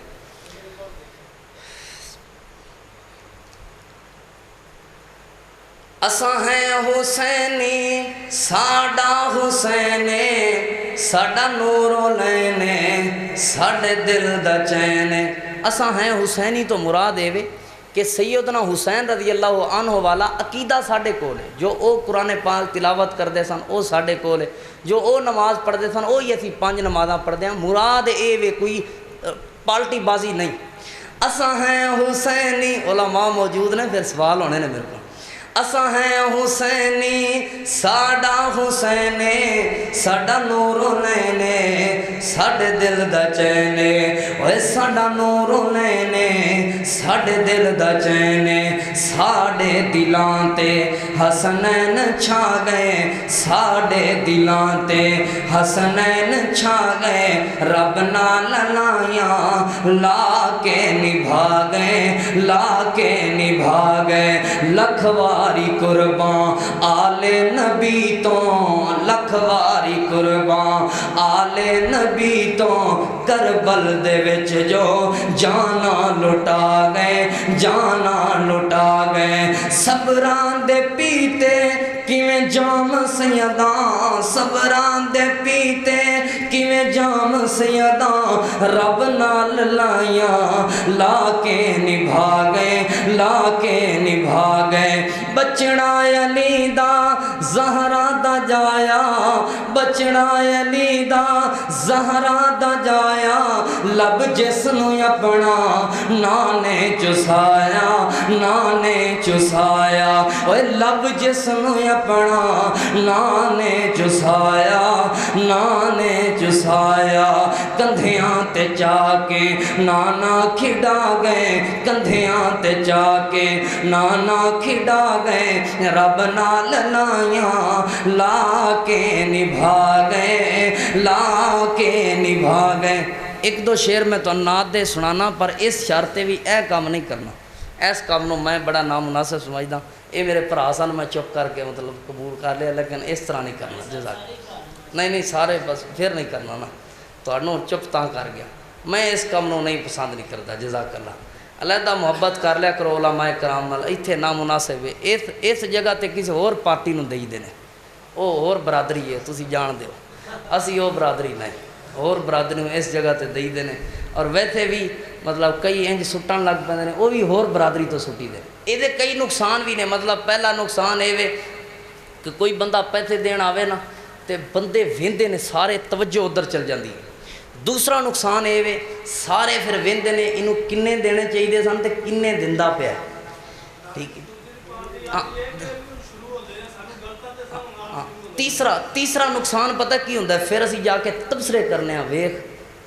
اساں ہیں حسینی ساڈا حسینے ساڈا نور و لینے ساڈے دل دا چینے اساں ہیں حسینی تو مراد اے وے کہ سیدنا حسین رضی اللہ عنہ والا عقیدہ ساڈے کول ہے جو او قرآن پاک تلاوت کردے سن او ساڈے کول ہے جو او نماز پڑھدے سن او ہی اسی 5 نمازاں پڑھدے ہیں مراد اے وے کوئی پالٹی بازی نہیں اساں ہیں حسینی علماء موجود نے پھر سوال ہونے نے میرے کو اساں ہیں حسینی ساڈا حسینے ساڈا نور و نینے ساڈے دل دا چینے اوے ساڈا نور و نینے ساڈے دل دا چینے ساڈے دلاں تے حسنین چھا گئے ساڈے دلاں تے حسنین چھا گئے رب نال لائیاں لا کے نبھا گئے لا کے نبھا گئے لکھ واری قربان آل نبی تو لکھ واری قربان آل نبی تو کربل دے وچ جو جانا لٹا گئے جانا لٹا گئے صبران دے پیتے کیویں جام سیداں صبران دے پیتے کیویں جام سیداں رب نال لائیاں لا کے نبھا گئے لا کے نبھا گئے بچنا علی دا زہرا دا جایا بچنا علی دا زہرا دا جایا لب جس نو اپنا نانے چسایا نانے چسایا اوے لب جس نو اپنا نانے چسایا نانے چسایا کندھیاں تے چا کے نانا کھڈا گئے کندھیاں تے چا کے نانا کھڈا گئے رب نال لائیاں لا کے نبھا گئے لا کے نبھا گئے ایک دو شعر میں تو نعت دے سنانا پر اس شرطے بھی اے کام نہیں کرنا اس کام نو میں بڑا نامناسب سمجھدا اے میرے بھرا سن میں چپ کر کے مطلب قبول کر لیا لیکن اس طرح نہیں کرنا جزاک نہیں سارے بس پھر نہیں کرنا نا تو چپ تاں کر گیا میں اس کام نو نہیں پسند نہیں کرتا جزاک اللہ علیحدہ محبت کر لیا کرو علماء کرام نال ایتھے نامناسب ہے اس جگہ تے کسی اور پارٹی نو دئی دینے او اور برادری ہے تسی جان دیو اسی او برادری نہیں اور برادری نو اس جگہ تے دئی دینے اور ویسے بھی مطلب کئی انج سٹن لگ پیندے نے وہ بھی ہور برادری تو سٹی دے اے دے کئی نقصان بھی نے مطلب پہلا نقصان اے وے کہ کوئی بندہ پیسے دین آوے نا تے بندے ویندے نے سارے توجہ ادھر چل جاندی ہے دوسرا نقصان اے وے سارے پھر ویندے نے انہوں کنے دینے چاہیے سن تے کنے دندہ پیا ٹھیک ہے تیسرا نقصان پتہ کی ہوندہ ہے پھر اسی جا کے تبصرے کرنے ہیں ویخ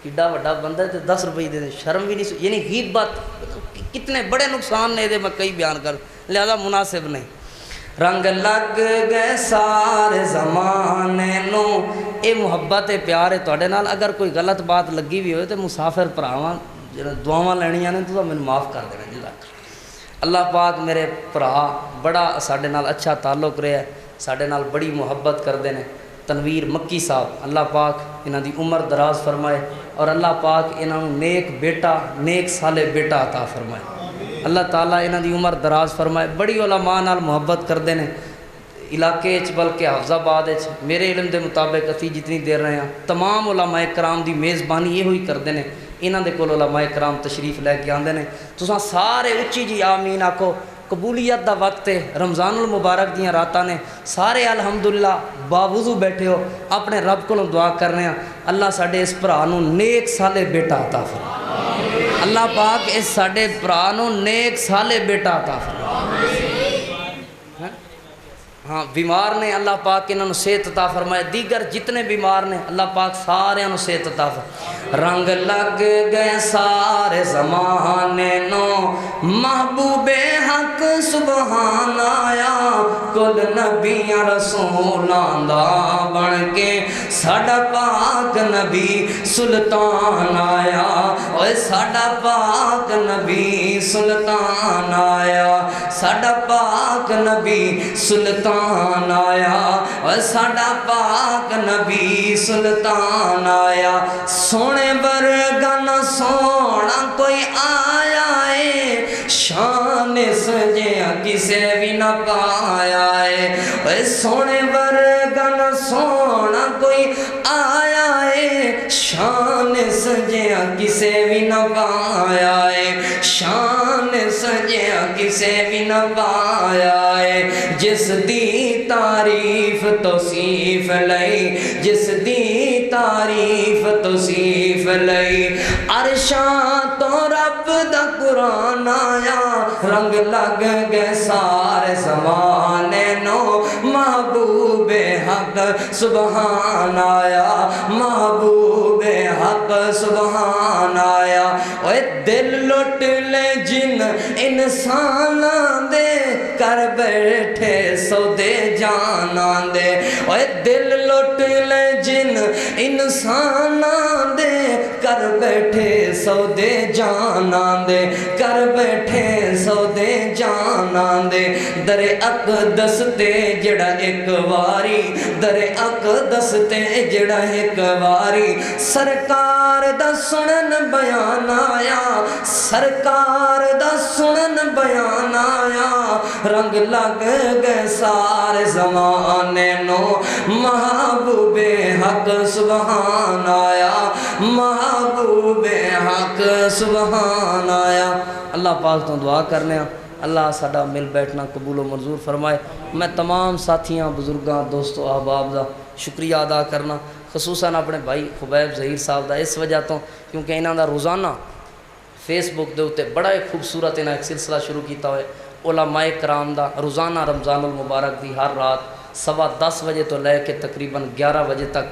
کڈا وڈا بندہ ہے تے 10 روپے دے شرم بھی نہیں یعنی غیبت کتنے بڑے نقصان نے دے میں کئی بیان کر لہذا مناسب نہیں رنگ لگ گئے سارے زمانے نو اے محبت پیار ہے توڑے نال اگر کوئی غلط بات لگی بھی ہوئے تو مسافر پراواں دعاواں لینیاں نے تو میں معاف کر دینا جزاک اللہ پاک میرے پرا بڑا ساڈے نال اچھا تعلق رہا ہے ساڈے نال بڑی محبت کردے نے تنویر مکی صاحب اللہ پاک انہاں دی عمر دراز فرمائے اور اللہ پاک انہاں نوں نیک بیٹا نیک صالح بیٹا عطا فرمائے اللہ تعالیٰ انہاں دی عمر دراز فرمائے بڑی علماء نال محبت کردے نے علاقے بلکہ حفظ آباد میرے علم دے مطابق اسی جتنی دیر رہے ہیں تمام علماء کرام دی میزبانی یہ ہوئی کردے نے انہاں دے کول علماء کرام تشریف لے کے آندے نے تساں سارے اچھی جی آمین آکھو قبولیت دا وقت ہے رمضان المبارک دیاں راتاں نے سارے الحمدللہ باوضو بیٹھے ہو اپنے رب کو دعا کر رہے ہیں اللہ ساڈے اس بھرا نوں نیک صالح بیٹا عطا فرمائے اللہ پاک اس ساڈے بھرا نوں نیک صالح بیٹا عطا فرمائے ہاں بیمار نے اللہ پاک انہوں نے صحت عطا فرمائے دیگر جتنے بیمار نے اللہ پاک سارے انہوں صحت عطا فرمائے رنگ لگ گئے سارے زمانے نو محبوب حق سبحان آیا کل نبیاں رسولان دا بن کے ساڈا پاک نبی سلطان آیا اوے ساڈا پاک نبی سلطان آیا ساڈا پاک نبی سلطان آیا اور ساڈا پاک نبی سلطان آیا سونے ورگا نہ سونا کوئی آیا ہے شان سجیا کسے بھی نہ پایا ہے، اے سونے ورگا نہ سونا کوئی آیا ہے، شان سجیا کسے بھی نہ پایا ہے، شان سجیا کسے بھی نہ پایا ہے، جس دی تعریف توصیف لئی، جس دی تعریف توصیف لئی، عرشاں تو رب دا قرآن آیا، رنگ لگ گئے سارے زمانے نو، محبوب حق سبحان آیا، محبوب حق سبحان آیا، اوے دل لٹ لے جن انساناں دے، کر بیٹھے سودے جاناں دے، اوے دل لٹ لے جن انساناں دے، کر بیٹھے سودے جاناں دے، کر بیٹھے سودے جاناں دے، در اقدس تے جڑا ایک واری، در اقدس تے جڑا ایک واری، سرکار دا سنن بیان آیا، سرکار دا سنن بیان آیا، رنگ لگ گئے سارے زمانے نو، محبوب حق سبحان آیا، محبوب حق سبحان آیا۔ اللہ پاک تو دعا کرنے ہیں اللہ ساڈا مل بیٹھنا قبول و منظور فرمائے۔ میں تمام ساتھیاں بزرگاں دوستوں احباب دا شکریہ ادا کرنا، خصوصاً اپنے بھائی خبیب ظہیر صاحب دا، اس وجہ تو کیونکہ انہاں دا روزانہ فیس بک دے اتے بڑا ایک خوبصورت انہاں ایک سلسلہ شروع کیتا ہوئے علماء کرام دا، روزانہ رمضان المبارک دی ہر رات 10:15 بجے تو لے کے تقریباً 11 بجے تک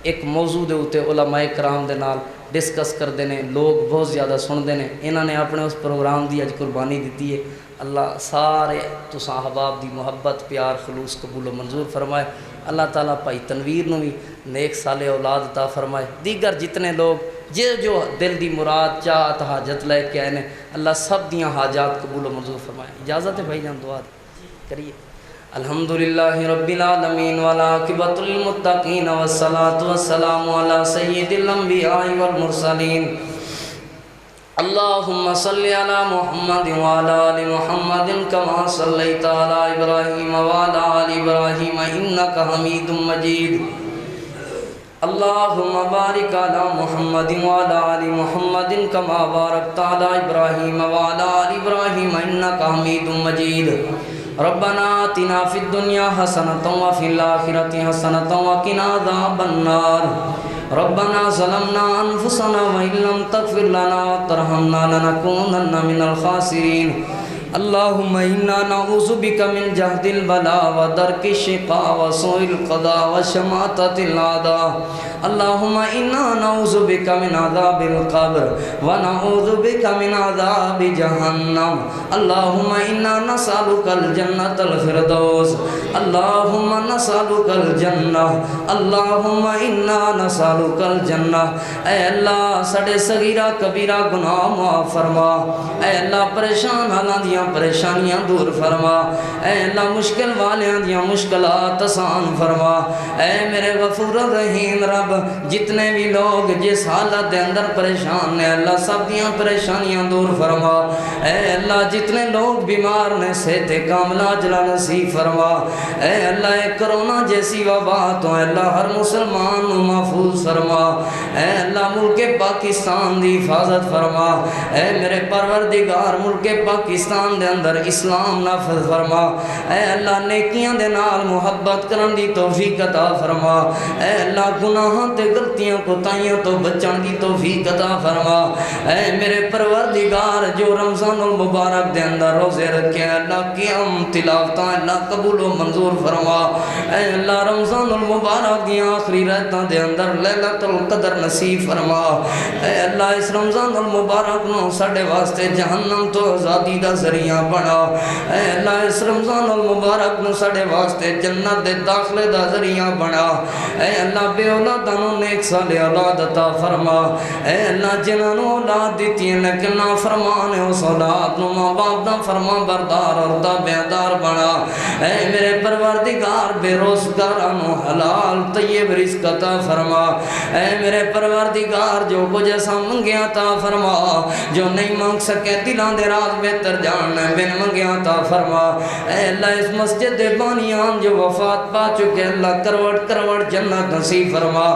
ایک موضوع دے اتے علماء کرام دے نال ڈسکس کردے نے، لوگ بہت زیادہ سندے نے، انہاں نے اپنے اس پروگرام دی اج قربانی دیتی ہے۔ اللہ سارے تساں احباب دی محبت پیار خلوص قبول و منظور فرمائے۔ اللہ تعالیٰ بھائی تنویر نو بھی نیک صالح اولاد عطا فرمائے، دیگر جتنے لوگ جو دل دی مراد چاہت حاجت لے کے آئے نے، اللہ سب دیاں حاجات قبول و منظور فرمائے۔ اجازت ہے بھائی جان دعا کریے۔ الحمدللہ رب العالمین والعاقبۃ للمتقین والصلاۃ والسلام علی سید الانبیاء والمرسلین، اللہم صلی علی محمد وعلی آل محمد کما صلیت علی ابراہیم وعلی آل ابراہیم انک حمید مجید، اللہم بارک علی محمد وعلی آل محمد کما بارکت علی ابراہیم وعلی آل ابراہیم انک حمید مجید، ربنا آتنا فی الدنیا حسنۃ وفی الآخرۃ حسنۃ وقنا عذاب النار، ربنا ظلمنا انفسنا وان لم تغفر لنا وترحمنا لنكونن من الخاسرین، اللہم انا نعوذ بک من جہد البلاء ودرک الشقاء وسوء القضاء وشماتۃ الاعداء، اللہم انا نعوذ بک من عذاب القبر ونعوذ بک من عذاب جہنم، اللہم انا نسألک الجنۃ الفردوس، اللہم نسألک الجنہ، اللہم انا نسألک الجنہ، اے اللہ ساڈے صغیرہ کبیرہ گناہ معاف فرما، اے اللہ پریشان حالاں دیاں پریشانیاں دور فرما، اے اللہ مشکل والیاں دیاں مشکلات آسان فرما، اے میرے غفور رحیم رب جتنے بھی لوگ جس حالت دے اندر پریشان نے، اللہ سب دیاں پریشانیاں دور فرما، اے اللہ جتنے لوگ بیمار نے صحت کاملہ اجلا نصیب فرما، اے اللہ کرونا جیسی وبا تو اے اللہ ہر مسلمان نو محفوظ فرما، اے اللہ ملک پاکستان دی حفاظت فرما، اے میرے پروردگار ملک پاکستان دے اندر اسلام نافذ فرما، اے اللہ نیکیاں دے نال محبت کرن دی توفیق عطا فرما، اے اللہ گناہاں تے غلطیاں کوتاہیاں تو بچن دی توفیق عطا فرما، اے میرے پروردگار جو رمضان المبارک دے اندر روزے رکھے اللہ قیام تلاوتاں اللہ قبول و منظور فرما، اے اللہ رمضان المبارک دی آخری راتاں دے اندر لیلۃ القدر نصیب فرما، اے اللہ اس رمضان المبارک نو ساڈے واسطے جہنم تو آزادی دا ذریعہ بنا، اے اللہ اس رمضان المبارک نو ساڈے واسطے جنت دے داخلے دا ذریعہ بنا، اے اللہ بے اولاداں نو نیک صالح اولاد عطا فرما، اے اللہ جنہاں نو اولاد دتی ہے لیکن نافرمان ہے اس اولاد نو ماں باپ دا فرما بردار اور تابعدار بنا، اے میرے پروردگار بے روزگاراں نو حلال طیب رزق عطا فرما، اے میرے پروردگار جو کچھ ایسا منگیا عطا فرما، جو نہیں مانگ سکے دلاں دے راز بہتر جان چاہنا ہے بن منگیا عطا فرما اے اللہ اس مسجد بانیان جو وفات پا چکے اللہ کروٹ کروٹ جنت نصیب فرما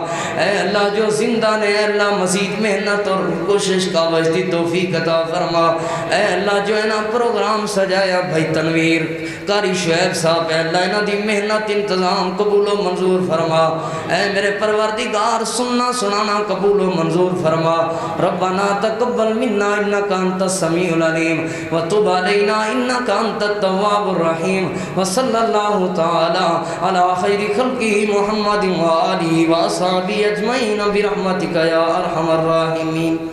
اے اللہ جو زندہ نے اے اللہ مزید محنت اور کوشش کا وجدی توفیق عطا فرما اے اللہ جو ہے نا پروگرام سجایا بھائی تنویر قاری شعیب صاحب اے اللہ انہاں دی محنت انتظام قبول و منظور فرما اے میرے پروردگار سننا سنانا قبول و منظور فرما ربنا تقبل منا انک انت السمیع العلیم وتب علینا انک انت التواب الرحیم وصلی اللہ تعالی علی خیر خلقہ محمد وآلہ وصحبہ اجمعین برحمتک یا ارحم الراحمین.